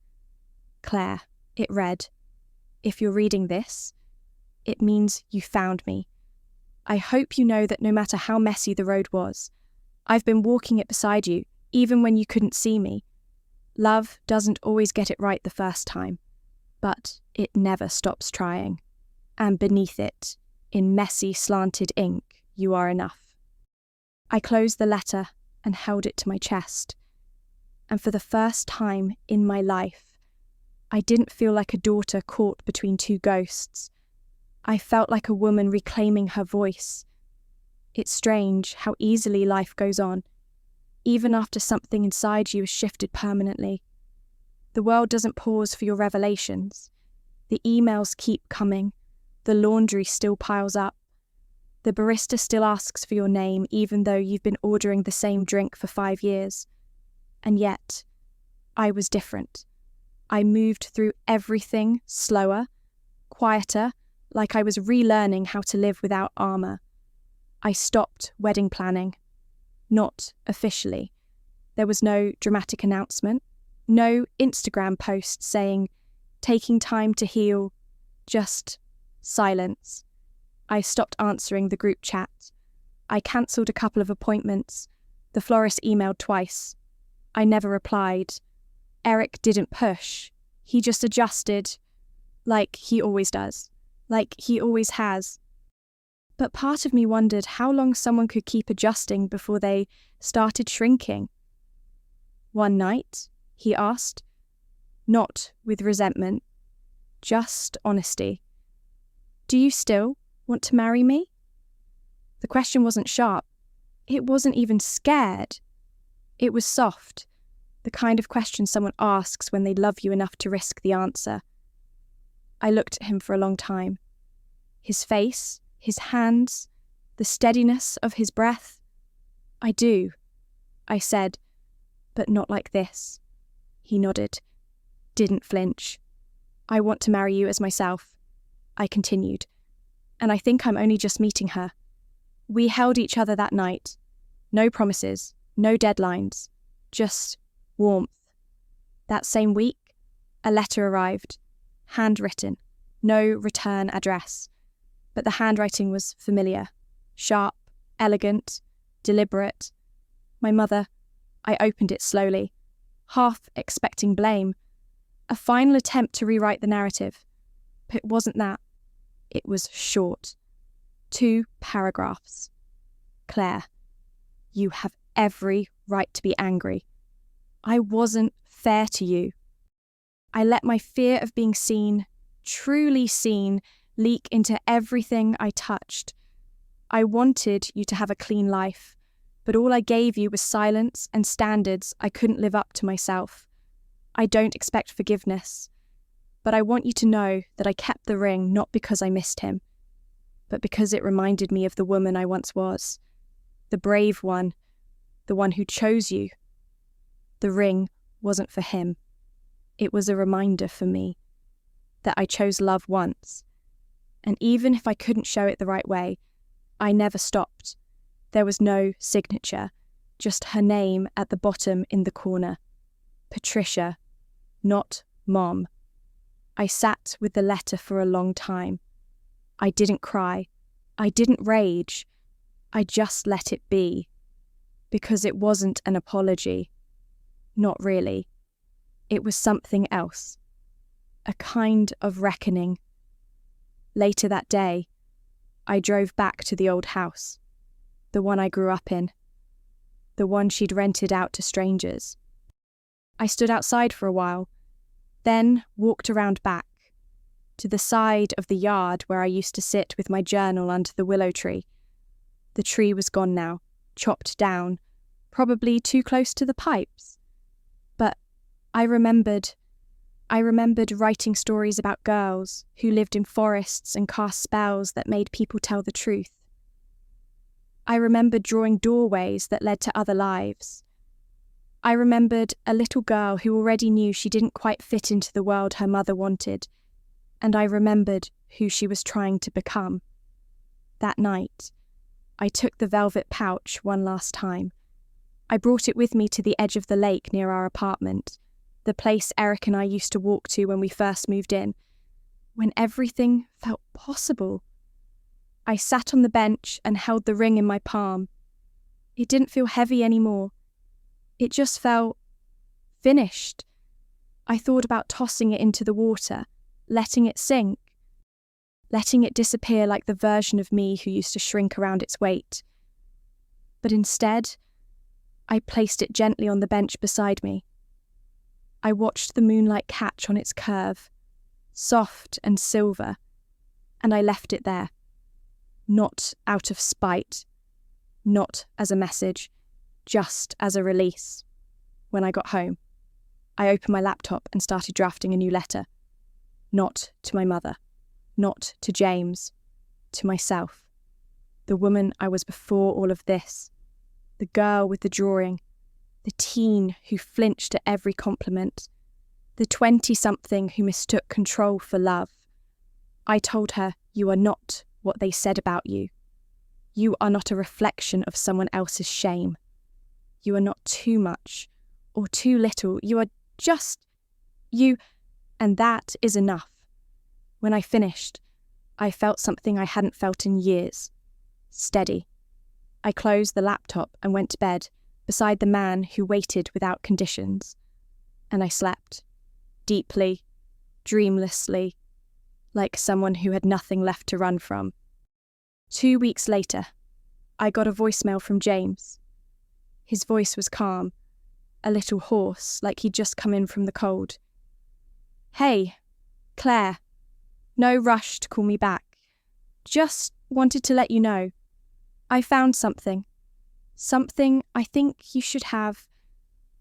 "Claire," it read, "if you're reading this, it means you found me. I hope you know that no matter how messy the road was, I've been walking it beside you, even when you couldn't see me. Love doesn't always get it right the first time, but it never stops trying. And beneath it, in messy, slanted ink, you are enough." I closed the letter and held it to my chest. And for the first time in my life, I didn't feel like a daughter caught between two ghosts. I felt like a woman reclaiming her voice. It's strange how easily life goes on, even after something inside you has shifted permanently. The world doesn't pause for your revelations. The emails keep coming. The laundry still piles up. The barista still asks for your name even though you've been ordering the same drink for 5 years. And yet, I was different. I moved through everything slower, quieter, like I was relearning how to live without armor. I stopped wedding planning. Not officially. There was no dramatic announcement, no Instagram post saying, "taking time to heal," just silence. I stopped answering the group chat. I cancelled a couple of appointments. The florist emailed twice. I never replied. Eric didn't push. He just adjusted, like he always does, like he always has. But part of me wondered how long someone could keep adjusting before they started shrinking. "One night?" he asked. Not with resentment, just honesty. "Do you still want to marry me?" The question wasn't sharp. It wasn't even scared. It was soft, the kind of question someone asks when they love you enough to risk the answer. I looked at him for a long time. His face, his hands, the steadiness of his breath. "I do," I said, "but not like this." He nodded, didn't flinch. "I want to marry you as myself," I continued, "and I think I'm only just meeting her." We held each other that night. No promises, no deadlines, just warmth. That same week, a letter arrived, handwritten, no return address. But the handwriting was familiar, sharp, elegant, deliberate. My mother. I opened it slowly, half expecting blame. a final attempt to rewrite the narrative. But it wasn't that. It was short. 2 paragraphs. Claire, you have every right to be angry. I wasn't fair to you. I let my fear of being seen, truly seen, leak into everything I touched. I wanted you to have a clean life, but all I gave you was silence and standards I couldn't live up to myself. I don't expect forgiveness, but I want you to know that I kept the ring not because I missed him, but because it reminded me of the woman I once was, the brave one, the one who chose you. The ring wasn't for him. It was a reminder for me that I chose love once, and even if I couldn't show it the right way, I never stopped. There was no signature, just her name at the bottom in the corner. Patricia, not Mom. I sat with the letter for a long time. I didn't cry. I didn't rage. I just let it be. Because it wasn't an apology. Not really. It was something else. A kind of reckoning. Later that day, I drove back to the old house. The one I grew up in. The one she'd rented out to strangers. I stood outside for a while, then walked around back, to the side of the yard where I used to sit with my journal under the willow tree. The tree was gone now, chopped down, probably too close to the pipes. But I remembered writing stories about girls who lived in forests and cast spells that made people tell the truth. I remembered drawing doorways that led to other lives. I remembered a little girl who already knew she didn't quite fit into the world her mother wanted, and I remembered who she was trying to become. That night, I took the velvet pouch one last time. I brought it with me to the edge of the lake near our apartment, the place Eric and I used to walk to when we first moved in, when everything felt possible. I sat on the bench and held the ring in my palm. It didn't feel heavy anymore. It just felt finished. I thought about tossing it into the water, letting it sink, letting it disappear like the version of me who used to shrink around its weight. But instead, I placed it gently on the bench beside me. I watched the moonlight catch on its curve, soft and silver, and I left it there. Not out of spite, not as a message, just as a release. When I got home, I opened my laptop and started drafting a new letter. Not to my mother, not to James, to myself. The woman I was before all of this. The girl with the drawing. The teen who flinched at every compliment. The 20-something who mistook control for love. I told her, you are not what they said about you. You are not a reflection of someone else's shame. You are not too much or too little. You are just you, and that is enough. When I finished, I felt something I hadn't felt in years. Steady. I closed the laptop and went to bed beside the man who waited without conditions. And I slept. Deeply, dreamlessly, like someone who had nothing left to run from. 2 weeks later, I got a voicemail from James. His voice was calm, a little hoarse, like he'd just come in from the cold. Hey, Claire. No rush to call me back. Just wanted to let you know. I found something. Something I think you should have.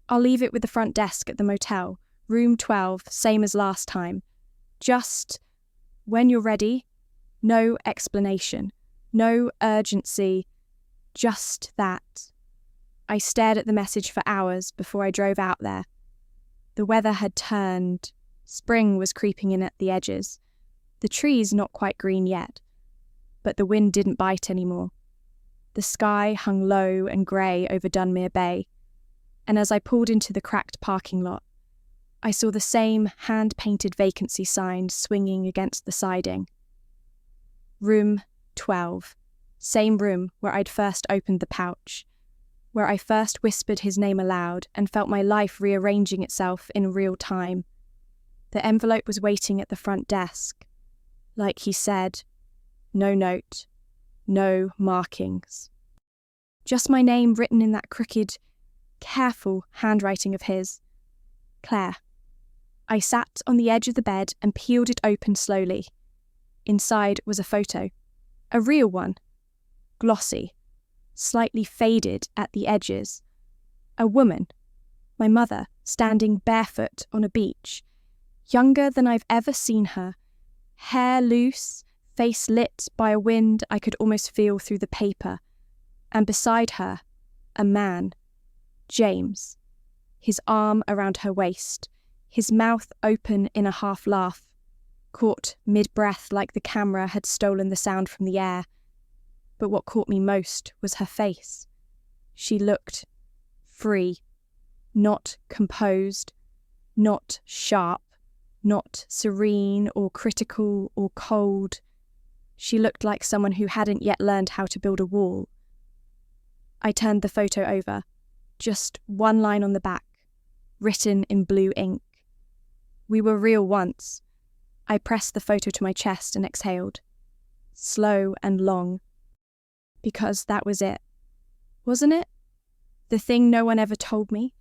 I'll leave it with the front desk at the motel, room 12, same as last time. Just, when you're ready, no explanation, no urgency, just that. I stared at the message for hours before I drove out there. The weather had turned. Spring was creeping in at the edges. The trees not quite green yet, but the wind didn't bite anymore. The sky hung low and grey over Dunmere Bay, and as I pulled into the cracked parking lot, I saw the same hand-painted vacancy sign swinging against the siding. Room 12, same room where I'd first opened the pouch, where I first whispered his name aloud and felt my life rearranging itself in real time. The envelope was waiting at the front desk. Like he said, no note, no markings. Just my name written in that crooked, careful handwriting of his. Claire. I sat on the edge of the bed and peeled it open slowly. Inside was a photo. A real one. Glossy. Slightly faded at the edges. A woman. My mother, standing barefoot on a beach. Younger than I've ever seen her. Hair loose, face lit by a wind I could almost feel through the paper. And beside her, a man. James. His arm around her waist. His mouth open in a half laugh. Caught mid-breath like the camera had stolen the sound from the air. But what caught me most was her face. She looked free. Not composed. Not sharp. Not serene or critical or cold. She looked like someone who hadn't yet learned how to build a wall. I turned the photo over. Just one line on the back, written in blue ink. We were real once. I pressed the photo to my chest and exhaled. Slow and long. Because that was it. Wasn't it? The thing no one ever told me,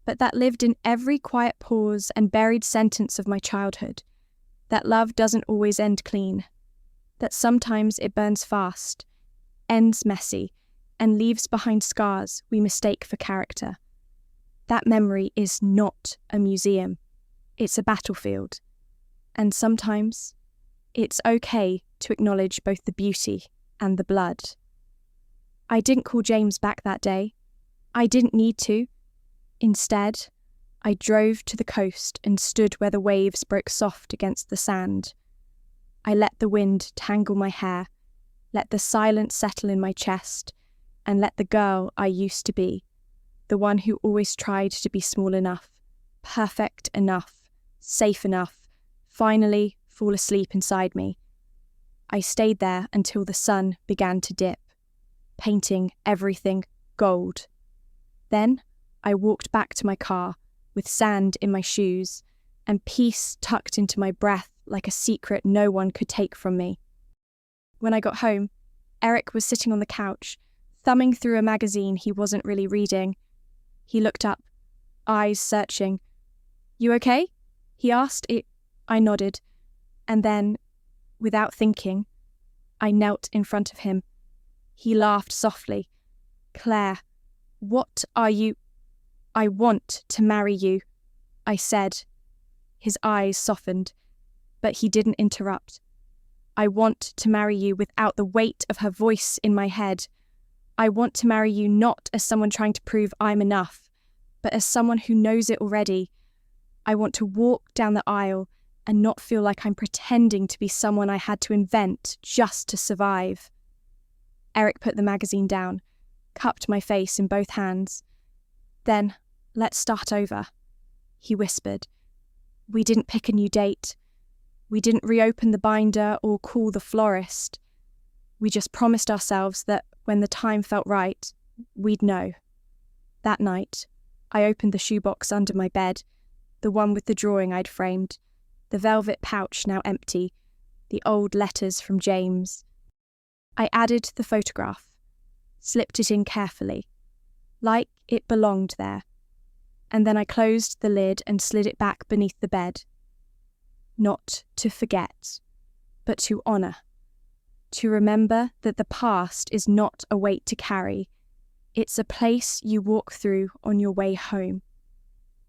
but that lived in every quiet pause and buried sentence of my childhood. That love doesn't always end clean. That sometimes it burns fast, ends messy, and leaves behind scars we mistake for character. That memory is not a museum. It's a battlefield. And sometimes it's okay to acknowledge both the beauty and the blood. I didn't call James back that day. I didn't need to. Instead, I drove to the coast and stood where the waves broke soft against the sand. I let the wind tangle my hair, let the silence settle in my chest, and let the girl I used to be, the one who always tried to be small enough, perfect enough, safe enough, finally fall asleep inside me. I stayed there until the sun began to dip, painting everything gold. Then I walked back to my car with sand in my shoes and peace tucked into my breath like a secret no one could take from me. When I got home, Eric was sitting on the couch, thumbing through a magazine he wasn't really reading. He looked up, eyes searching. "You okay?" he asked. I nodded, and then, without thinking, I knelt in front of him. He laughed softly. "Claire, what are you—" "I want to marry you," I said. His eyes softened, but he didn't interrupt. "I want to marry you without the weight of her voice in my head. I want to marry you not as someone trying to prove I'm enough, but as someone who knows it already. I want to walk down the aisle and not feel like I'm pretending to be someone I had to invent just to survive." Eric put the magazine down, cupped my face in both hands. "Then, let's start over," he whispered. "We didn't pick a new date. We didn't reopen the binder or call the florist. We just promised ourselves that when the time felt right, we'd know." That night, I opened the shoebox under my bed, the one with the drawing I'd framed, the velvet pouch now empty, the old letters from James. I added the photograph, slipped it in carefully, like it belonged there, and then I closed the lid and slid it back beneath the bed. Not to forget, but to honour. To remember that the past is not a weight to carry. It's a place you walk through on your way home.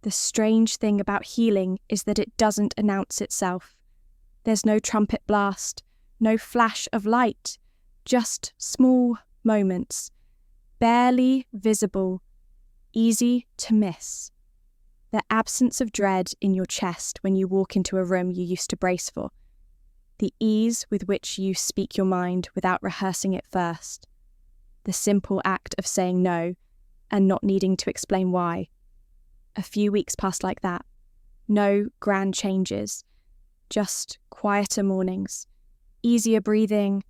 The strange thing about healing is that it doesn't announce itself. There's no trumpet blast, no flash of light, just small moments, barely visible, easy to miss. The absence of dread in your chest when you walk into a room you used to brace for. The ease with which you speak your mind without rehearsing it first. The simple act of saying no and not needing to explain why. A few weeks passed like that. No grand changes. Just quieter mornings. Easier breathing.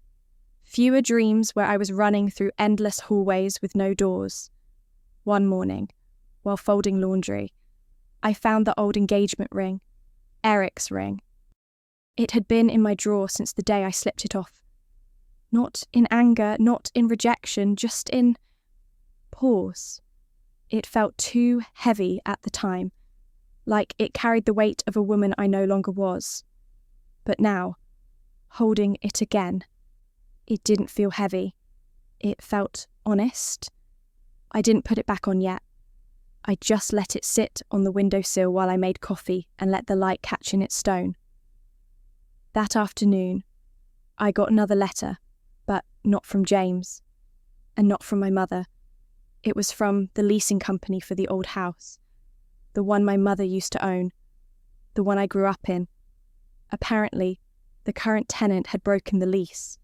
Fewer dreams where I was running through endless hallways with no doors. One morning, while folding laundry, I found the old engagement ring. Eric's ring. It had been in my drawer since the day I slipped it off. Not in anger, not in rejection, just in pause. It felt too heavy at the time, like it carried the weight of a woman I no longer was. But now, holding it again, it didn't feel heavy. It felt honest. I didn't put it back on yet. I just let it sit on the windowsill while I made coffee and let the light catch in its stone. That afternoon, I got another letter, but not from James, and not from my mother. It was from the leasing company for the old house, the one my mother used to own, the one I grew up in. Apparently, the current tenant had broken the lease.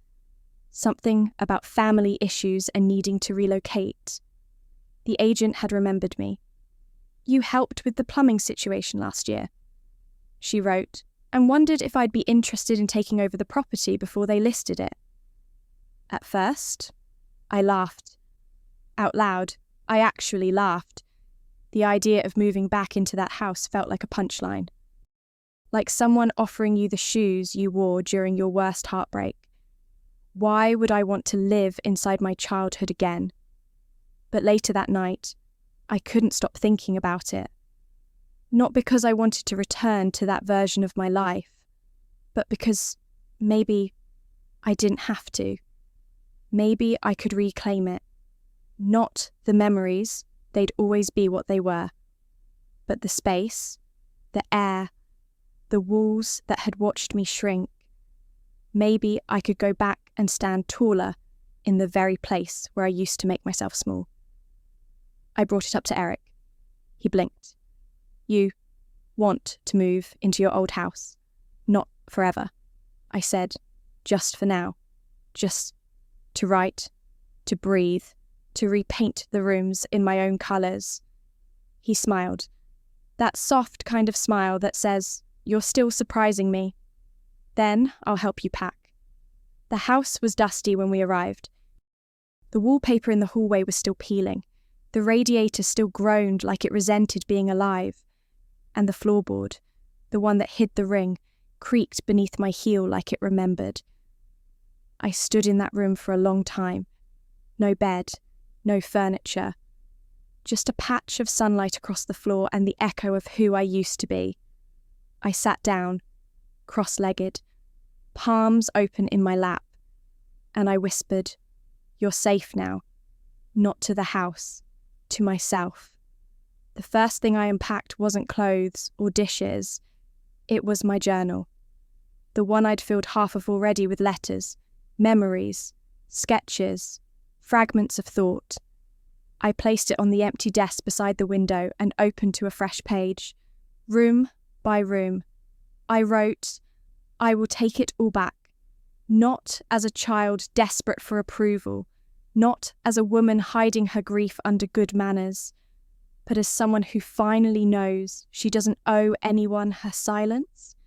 Something about family issues and needing to relocate. The agent had remembered me. "You helped with the plumbing situation last year," she wrote, and wondered if I'd be interested in taking over the property before they listed it. At first, I laughed. Out loud, I actually laughed. The idea of moving back into that house felt like a punchline. Like someone offering you the shoes you wore during your worst heartbreak. Why would I want to live inside my childhood again? But later that night, I couldn't stop thinking about it. Not because I wanted to return to that version of my life, but because maybe I didn't have to. Maybe I could reclaim it. Not the memories, they'd always be what they were, but the space, the air, the walls that had watched me shrink. Maybe I could go back and stand taller in the very place where I used to make myself small. I brought it up to Eric. He blinked. "You want to move into your old house. Not forever," I said, "just for now. Just to write, to breathe, to repaint the rooms in my own colours." He smiled. That soft kind of smile that says, "You're still surprising me. Then I'll help you pack." The house was dusty when we arrived. The wallpaper in the hallway was still peeling. The radiator still groaned like it resented being alive. And the floorboard, the one that hid the ring, creaked beneath my heel like it remembered. I stood in that room for a long time. No bed, no furniture. Just a patch of sunlight across the floor and the echo of who I used to be. I sat down, cross-legged, palms open in my lap, and I whispered, "You're safe now." Not to the house, to myself. The first thing I unpacked wasn't clothes or dishes. It was my journal. The one I'd filled half of already with letters, memories, sketches, fragments of thought. I placed it on the empty desk beside the window and opened to a fresh page. Room by room. I wrote, "I will take it all back. Not as a child desperate for approval, not as a woman hiding her grief under good manners, but as someone who finally knows she doesn't owe anyone her silence."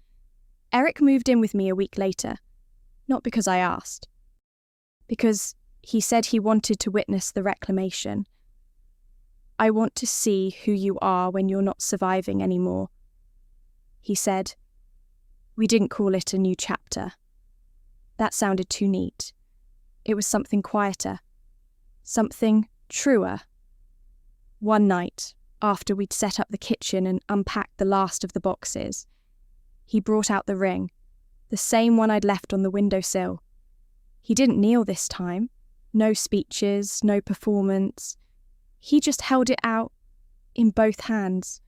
Eric moved in with me a week later, not because I asked, because he said he wanted to witness the reclamation. "I want to see who you are when you're not surviving anymore," he said. We didn't call it a new chapter. That sounded too neat. It was something quieter, something truer. One night, after we'd set up the kitchen and unpacked the last of the boxes, he brought out the ring, the same one I'd left on the windowsill. He didn't kneel this time. No speeches, no performance. He just held it out in both hands.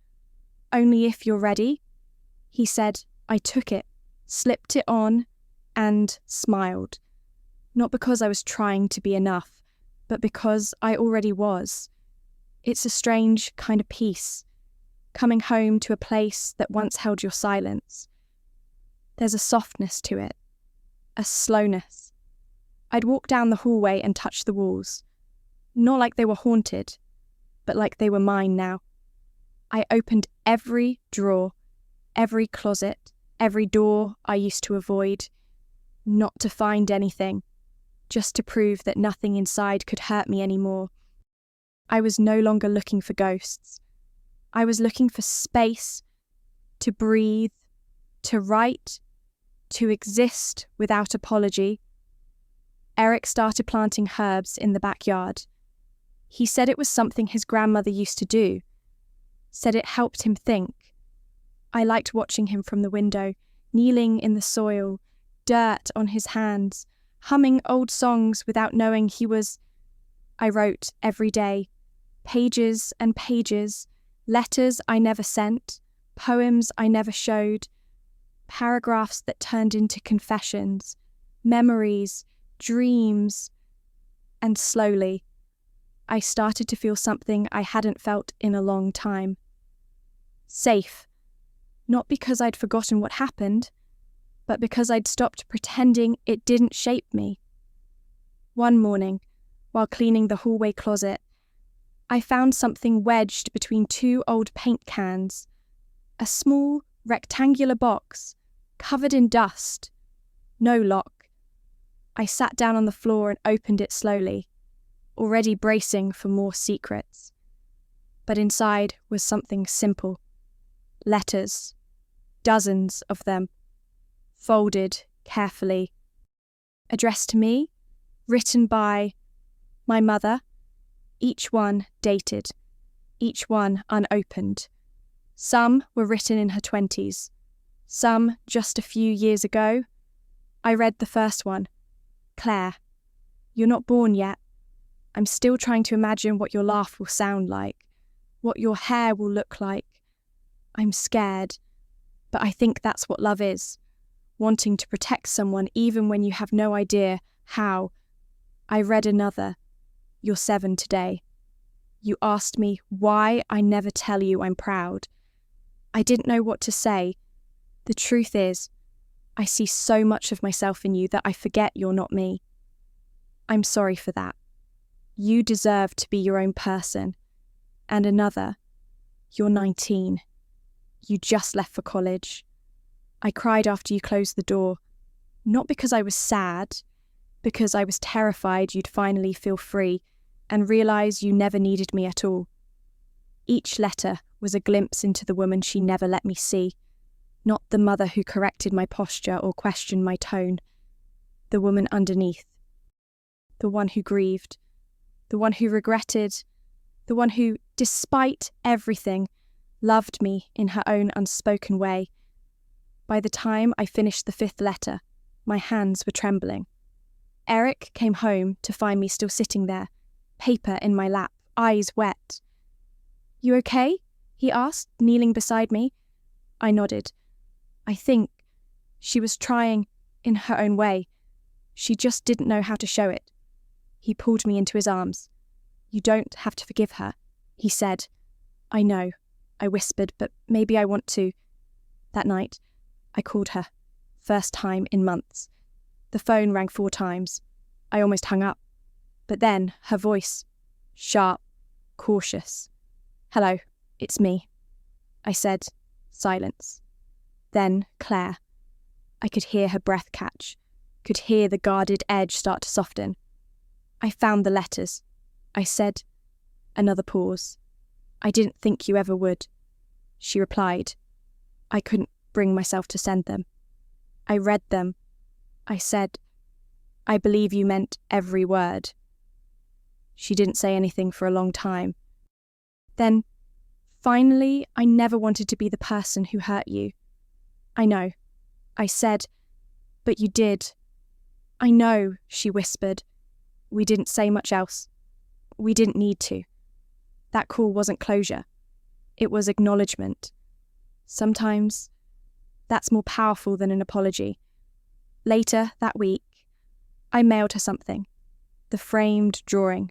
"Only if you're ready," he said. I took it, slipped it on, and smiled. Not because I was trying to be enough, but because I already was. It's a strange kind of peace, coming home to a place that once held your silence. There's a softness to it, a slowness. I'd walk down the hallway and touch the walls, not like they were haunted, but like they were mine now. I opened every drawer, every closet, every door I used to avoid, not to find anything, just to prove that nothing inside could hurt me anymore. I was no longer looking for ghosts. I was looking for space to breathe, to write, to exist without apology. Eric started planting herbs in the backyard. He said it was something his grandmother used to do, said it helped him think. I liked watching him from the window, kneeling in the soil, dirt on his hands, humming old songs without knowing he was. I wrote every day, pages and pages, letters I never sent, poems I never showed, paragraphs that turned into confessions, memories, dreams, and slowly, I started to feel something I hadn't felt in a long time. Safe, not because I'd forgotten what happened, but because I'd stopped pretending it didn't shape me. One morning, while cleaning the hallway closet, I found something wedged between two old paint cans, a small, rectangular box, covered in dust, no lock. I sat down on the floor and opened it slowly, already bracing for more secrets. But inside was something simple. Letters, dozens of them, folded carefully. Addressed to me, written by my mother, each one dated, each one unopened. Some were written in her 20s, some just a few years ago. I read the first one. Claire, you're not born yet. I'm still trying to imagine what your laugh will sound like, what your hair will look like. I'm scared, but I think that's what love is, wanting to protect someone even when you have no idea how. I read another. You're 7 today. You asked me why I never tell you I'm proud. I didn't know what to say. The truth is, I see so much of myself in you that I forget you're not me. I'm sorry for that. You deserve to be your own person. And another. You're 19. You just left for college. I cried after you closed the door, not because I was sad, because I was terrified you'd finally feel free and realise you never needed me at all. Each letter was a glimpse into the woman she never let me see, not the mother who corrected my posture or questioned my tone, the woman underneath, the one who grieved, the one who regretted, the one who, despite everything, loved me in her own unspoken way. By the time I finished the 5th letter, my hands were trembling. Eric came home to find me still sitting there, paper in my lap, eyes wet. You okay? He asked, kneeling beside me. I nodded. I think she was trying in her own way. She just didn't know how to show it. He pulled me into his arms. You don't have to forgive her, he said. I know, I whispered, but maybe I want to. That night, I called her. First time in months. The phone rang 4 times. I almost hung up. But then, her voice. Sharp, cautious. Hello, it's me. I said, silence. Then, Claire. I could hear her breath catch, could hear the guarded edge start to soften. I found the letters. I said. Another pause. I didn't think you ever would. She replied. I couldn't bring myself to send them. I read them. I said, I believe you meant every word. She didn't say anything for a long time. Then, finally, I never wanted to be the person who hurt you. I know. I said, but you did. I know, she whispered. We didn't say much else. We didn't need to. That call wasn't closure. It was acknowledgement. Sometimes that's more powerful than an apology. Later that week, I mailed her something. The framed drawing.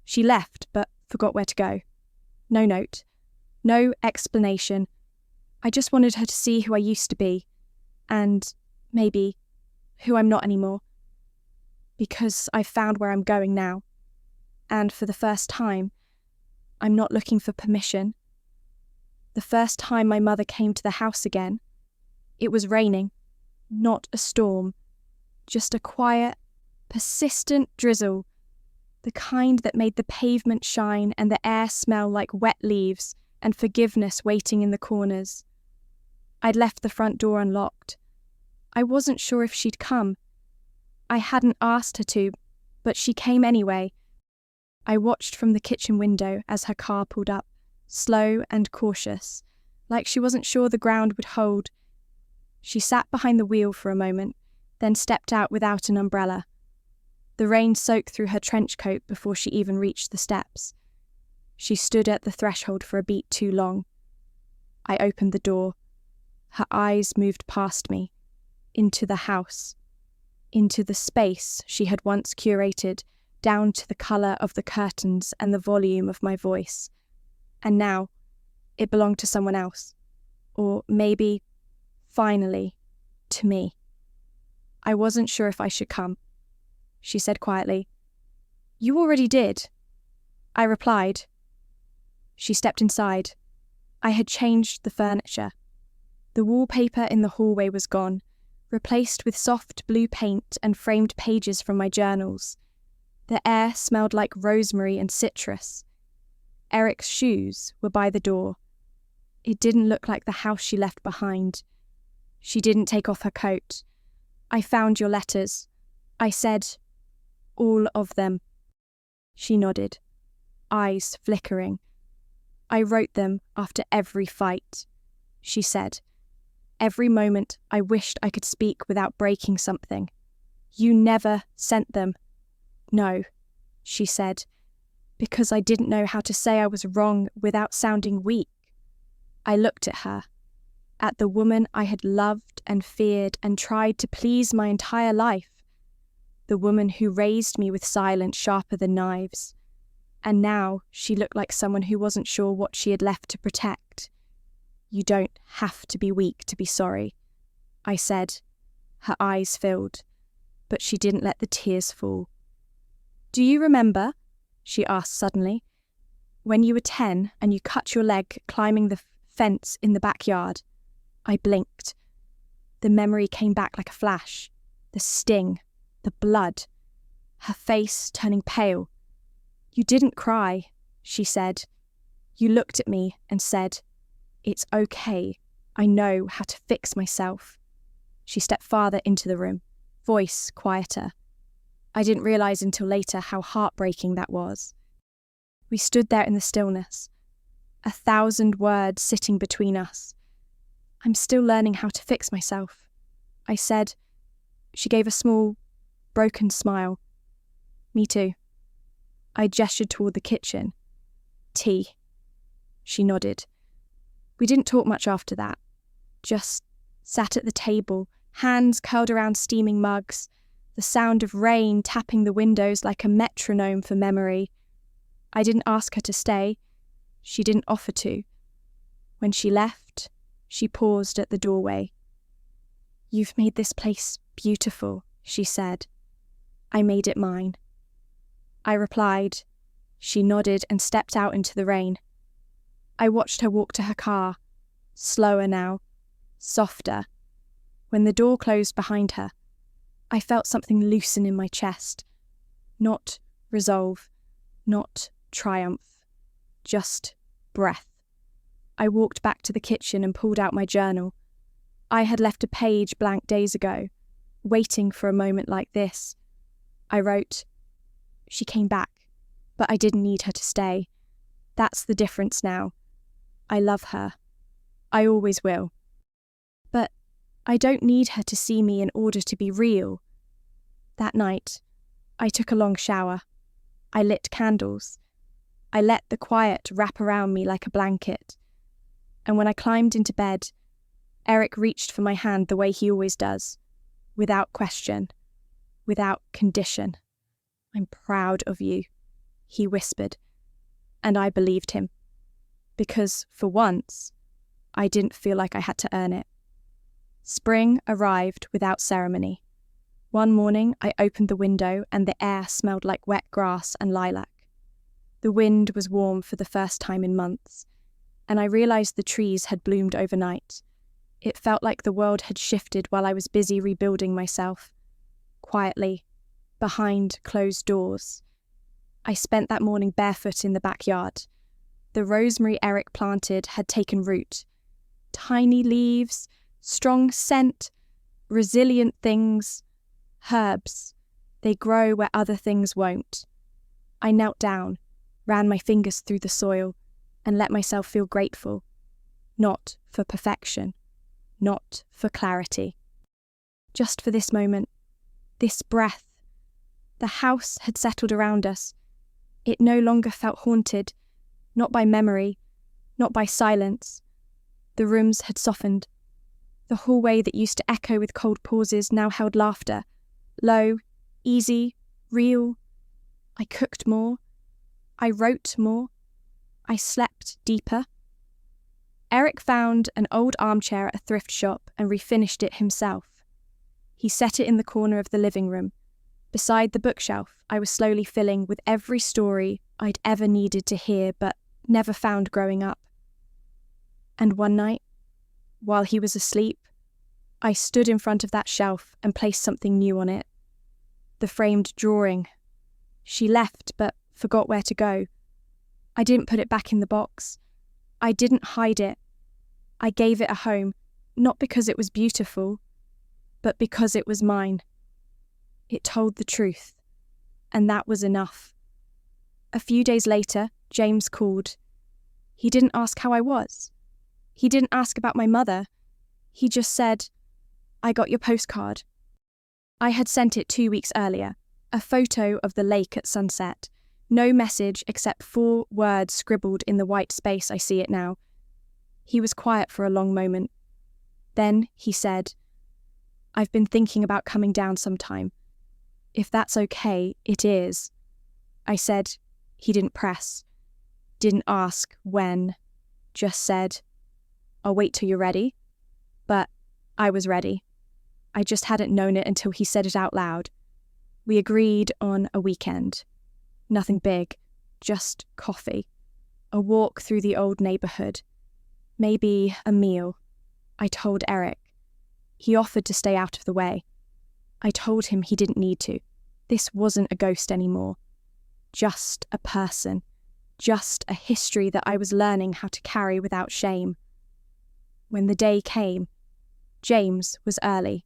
She left, but forgot where to go. No note. No explanation. I just wanted her to see who I used to be. And, maybe, who I'm not anymore. Because I've found where I'm going now. And for the first time, I'm not looking for permission. The first time my mother came to the house again, it was raining, not a storm, just a quiet, persistent drizzle, the kind that made the pavement shine and the air smell like wet leaves and forgiveness waiting in the corners. I'd left the front door unlocked. I wasn't sure if she'd come. I hadn't asked her to, but she came anyway. I watched from the kitchen window as her car pulled up, slow and cautious, like she wasn't sure the ground would hold. She sat behind the wheel for a moment, then stepped out without an umbrella. The rain soaked through her trench coat before she even reached the steps. She stood at the threshold for a beat too long. I opened the door. Her eyes moved past me, into the house, into the space she had once curated, down to the colour of the curtains and the volume of my voice. And now, it belonged to someone else. Or maybe, finally, to me. I wasn't sure if I should come. She said quietly, "You already did." I replied. She stepped inside. I had changed the furniture. The wallpaper in the hallway was gone, replaced with soft blue paint and framed pages from my journals. The air smelled like rosemary and citrus. Eric's shoes were by the door. It didn't look like the house she left behind. She didn't take off her coat. "I found your letters," I said. "All of them." She nodded, eyes flickering. "I wrote them after every fight," she said. "Every moment I wished I could speak without breaking something. You never sent them." "No," she said, "because I didn't know how to say I was wrong without sounding weak." I looked at her, at the woman I had loved and feared and tried to please my entire life, the woman who raised me with silence sharper than knives. And now she looked like someone who wasn't sure what she had left to protect. "You don't have to be weak to be sorry," I said. Her eyes filled, but she didn't let the tears fall. "Do you remember," she asked suddenly, "when you were 10 and you cut your leg climbing the fence in the backyard?" I blinked. The memory came back like a flash. The sting, the blood, her face turning pale. "You didn't cry," she said. "You looked at me and said, 'It's okay. I know how to fix myself.'" She stepped farther into the room, voice quieter. I didn't realize until later how heartbreaking that was. We stood there in the stillness, 1,000 words sitting between us. "I'm still learning how to fix myself," I said. She gave a small, broken smile. "Me too." I gestured toward the kitchen. "Tea." She nodded. We didn't talk much after that. Just sat at the table, hands curled around steaming mugs, the sound of rain tapping the windows like a metronome for memory. I didn't ask her to stay. She didn't offer to. When she left, she paused at the doorway. "You've made this place beautiful," she said. "I made it mine." I replied. She nodded and stepped out into the rain. I watched her walk to her car, slower now, softer. When the door closed behind her, I felt something loosen in my chest. Not resolve, not triumph, just breath. I walked back to the kitchen and pulled out my journal. I had left a page blank days ago, waiting for a moment like this. I wrote, "She came back, but I didn't need her to stay. That's the difference now. I love her. I always will. But I don't need her to see me in order to be real." That night, I took a long shower. I lit candles. I let the quiet wrap around me like a blanket. And when I climbed into bed, Eric reached for my hand the way he always does, without question, without condition. "I'm proud of you," he whispered, and I believed him. Because, for once, I didn't feel like I had to earn it. Spring arrived without ceremony. One morning I opened the window and the air smelled like wet grass and lilac. The wind was warm for the first time in months, and I realized the trees had bloomed overnight. It felt like the world had shifted while I was busy rebuilding myself. Quietly, behind closed doors. I spent that morning barefoot in the backyard. The rosemary Eric planted had taken root. tiny leaves, strong scent, resilient things, herbs. They grow where other things won't. I knelt down, ran my fingers through the soil, and let myself feel grateful. Not for perfection, not for clarity. Just for this moment, this breath. The house had settled around us. It no longer felt haunted, not by memory, not by silence. The rooms had softened. The hallway that used to echo with cold pauses now held laughter. Low, easy, real. I cooked more. I wrote more. I slept deeper. Eric found an old armchair at a thrift shop and refinished it himself. He set it in the corner of the living room, beside the bookshelf I was slowly filling with every story I'd ever needed to hear but never found growing up. And one night, while he was asleep, I stood in front of that shelf and placed something new on it. The framed drawing. She left but forgot where to go. I didn't put it back in the box. I didn't hide it. I gave it a home, not because it was beautiful, but because it was mine. It told the truth, and that was enough. A few days later, James called. He didn't ask how I was. He didn't ask about my mother. He just said, "I got your postcard." I had sent it 2 weeks earlier, a photo of the lake at sunset. No message except 4 words scribbled in the white space I see it now. He was quiet for a long moment. Then he said, "I've been thinking about coming down sometime. If that's okay, it is." I said. He didn't press, didn't ask when, just said, "I'll wait till you're ready." But I was ready. I just hadn't known it until he said it out loud. We agreed on a weekend. Nothing big, just coffee. A walk through the old neighbourhood. Maybe a meal. I told Eric. He offered to stay out of the way. I told him he didn't need to. This wasn't a ghost anymore. Just a person. Just a history that I was learning how to carry without shame. When the day came, James was early.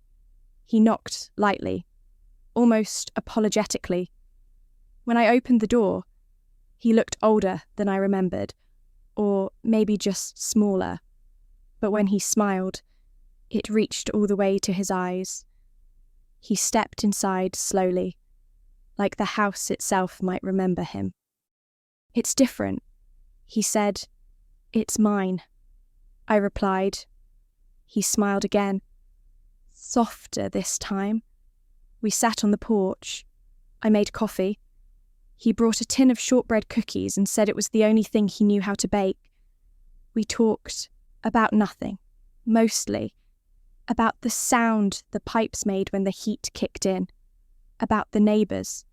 He knocked lightly, almost apologetically. When I opened the door, he looked older than I remembered, or maybe just smaller. But when he smiled, it reached all the way to his eyes. He stepped inside slowly, like the house itself might remember him. "It's different," he said. "It's mine." I replied. He smiled again. Softer this time. We sat on the porch. I made coffee. He brought a tin of shortbread cookies and said it was the only thing he knew how to bake. We talked about nothing, mostly about the sound the pipes made when the heat kicked in, about the neighbours,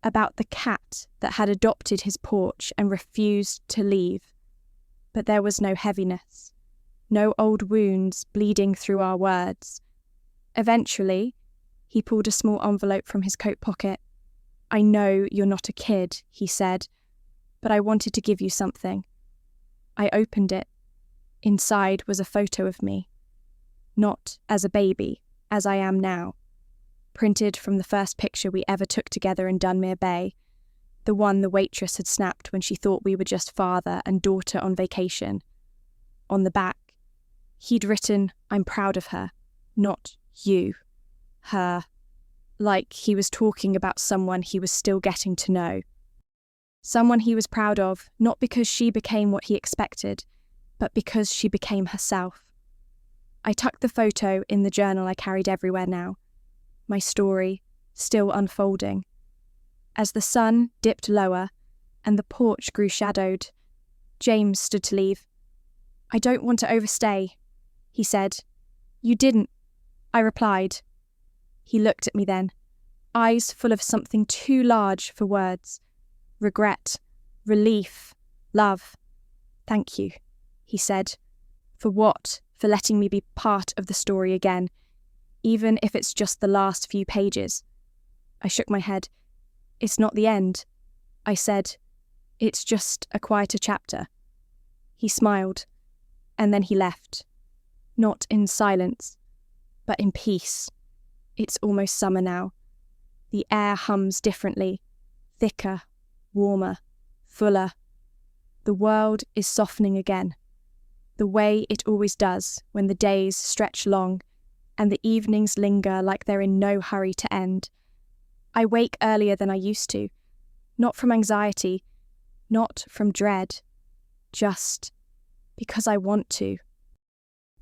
about the cat that had adopted his porch and refused to leave. But there was no heaviness, no old wounds bleeding through our words. Eventually, he pulled a small envelope from his coat pocket. "I know you're not a kid," he said, "but I wanted to give you something." I opened it. Inside was a photo of me. Not as a baby, as I am now. Printed from the first picture we ever took together in Dunmere Bay, the one the waitress had snapped when she thought we were just father and daughter on vacation. On the back, he'd written, "I'm proud of her, not you, her," like he was talking about someone he was still getting to know. Someone he was proud of, not because she became what he expected, but because she became herself. I tucked the photo in the journal I carried everywhere now. My story, still unfolding. As the sun dipped lower and the porch grew shadowed, James stood to leave. "I don't want to overstay," he said. "You didn't," I replied. He looked at me then, eyes full of something too large for words. Regret, relief, love. "Thank you," he said. "For what? For letting me be part of the story again, even if it's just the last few pages." I shook my head. "It's not the end," I said. "It's just a quieter chapter." He smiled, and then he left. Not in silence, but in peace. It's almost summer now. The air hums differently, thicker, warmer, fuller. The world is softening again, the way it always does when the days stretch long and the evenings linger like they're in no hurry to end. I wake earlier than I used to, not from anxiety, not from dread, just because I want to.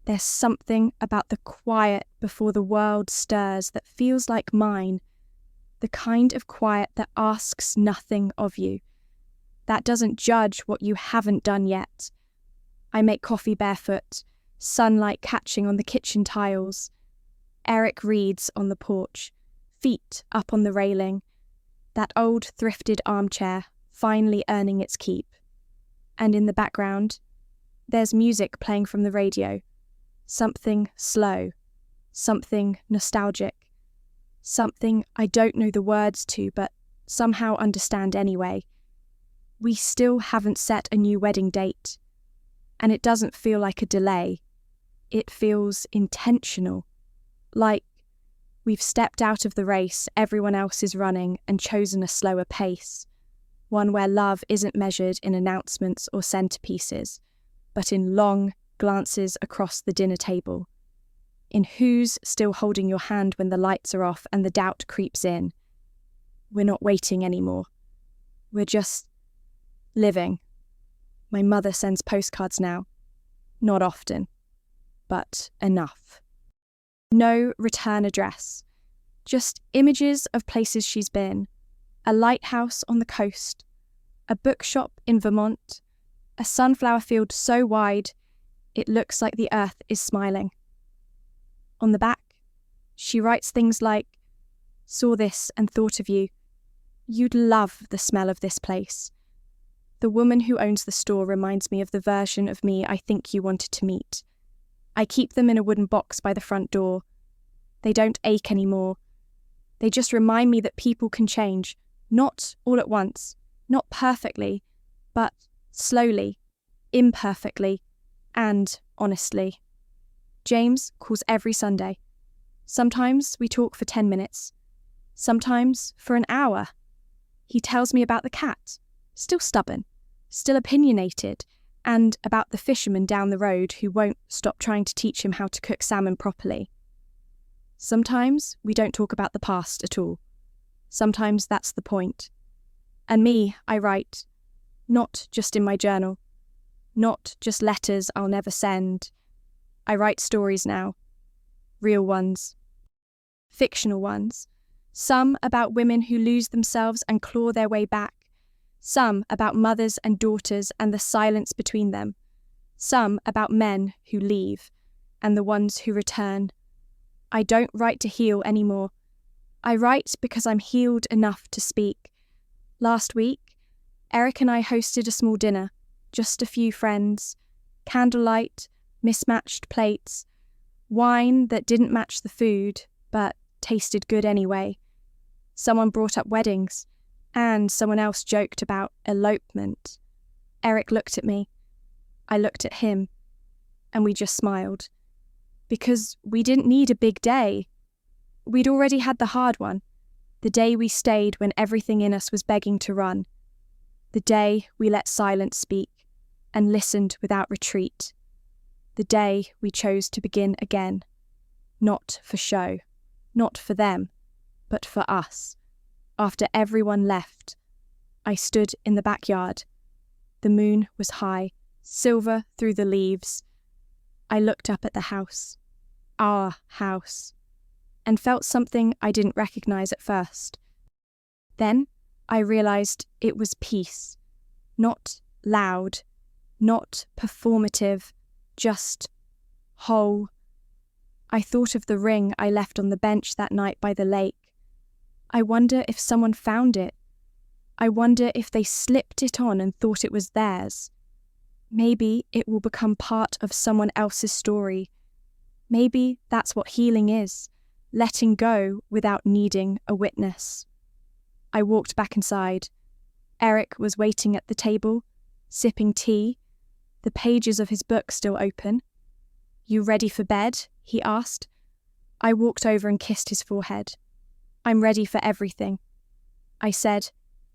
There's something about the quiet before the world stirs that feels like mine, the kind of quiet that asks nothing of you, that doesn't judge what you haven't done yet. I make coffee barefoot, sunlight catching on the kitchen tiles. Eric reads on the porch, feet up on the railing, that old thrifted armchair finally earning its keep. And in the background, there's music playing from the radio, something slow, something nostalgic, something I don't know the words to but somehow understand anyway. We still haven't set a new wedding date, and it doesn't feel like a delay. It feels intentional, like we've stepped out of the race everyone else is running and chosen a slower pace, one where love isn't measured in announcements or centerpieces, but in long glances across the dinner table, in who's still holding your hand when the lights are off and the doubt creeps in. We're not waiting anymore. We're just living. My mother sends postcards now. Not often, but enough. No return address, just images of places she's been, a lighthouse on the coast, a bookshop in Vermont, a sunflower field so wide it looks like the earth is smiling. On the back, she writes things like, "Saw this and thought of you. You'd love the smell of this place. The woman who owns the store reminds me of the version of me I think you wanted to meet. I keep them in a wooden box by the front door. They don't ache anymore. They just remind me that people can change, not all at once, not perfectly, but slowly, imperfectly, and honestly." James calls every Sunday. Sometimes we talk for 10 minutes, sometimes for an hour. He tells me about the cat, still stubborn, still opinionated, and about the fisherman down the road who won't stop trying to teach him how to cook salmon properly. Sometimes we don't talk about the past at all. Sometimes that's the point. And me, I write, not just in my journal, not just letters I'll never send. I write stories now, real ones, fictional ones, some about women who lose themselves and claw their way back, some about mothers and daughters and the silence between them, some about men who leave and the ones who return. I don't write to heal anymore. I write because I'm healed enough to speak. Last week, Eric and I hosted a small dinner, just a few friends, candlelight, mismatched plates, wine that didn't match the food, but tasted good anyway. Someone brought up weddings, and someone else joked about elopement. Eric looked at me. I looked at him, and we just smiled. Because we didn't need a big day. We'd already had the hard one, the day we stayed when everything in us was begging to run, the day we let silence speak and listened without retreat, the day we chose to begin again, not for show, not for them, but for us. After everyone left, I stood in the backyard. The moon was high, silver through the leaves. I looked up at the house, our house, and felt something I didn't recognize at first. Then I realized it was peace, not loud, not performative, just whole. I thought of the ring I left on the bench that night by the lake. I wonder if someone found it. I wonder if they slipped it on and thought it was theirs. Maybe it will become part of someone else's story. Maybe that's what healing is, letting go without needing a witness. I walked back inside. Eric was waiting at the table, sipping tea, the pages of his book still open. You ready for bed? He asked. I walked over and kissed his forehead. I'm ready for everything, I said,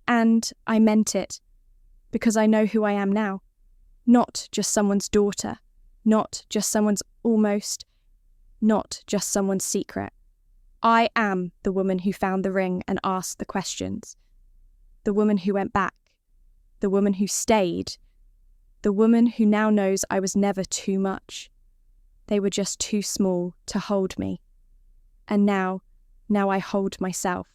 and I meant it, because I know who I am now. Not just someone's daughter, not just someone's not just someone's secret. I am the woman who found the ring and asked the questions. The woman who went back. The woman who stayed. The woman who now knows I was never too much. They were just too small to hold me. And now I hold myself.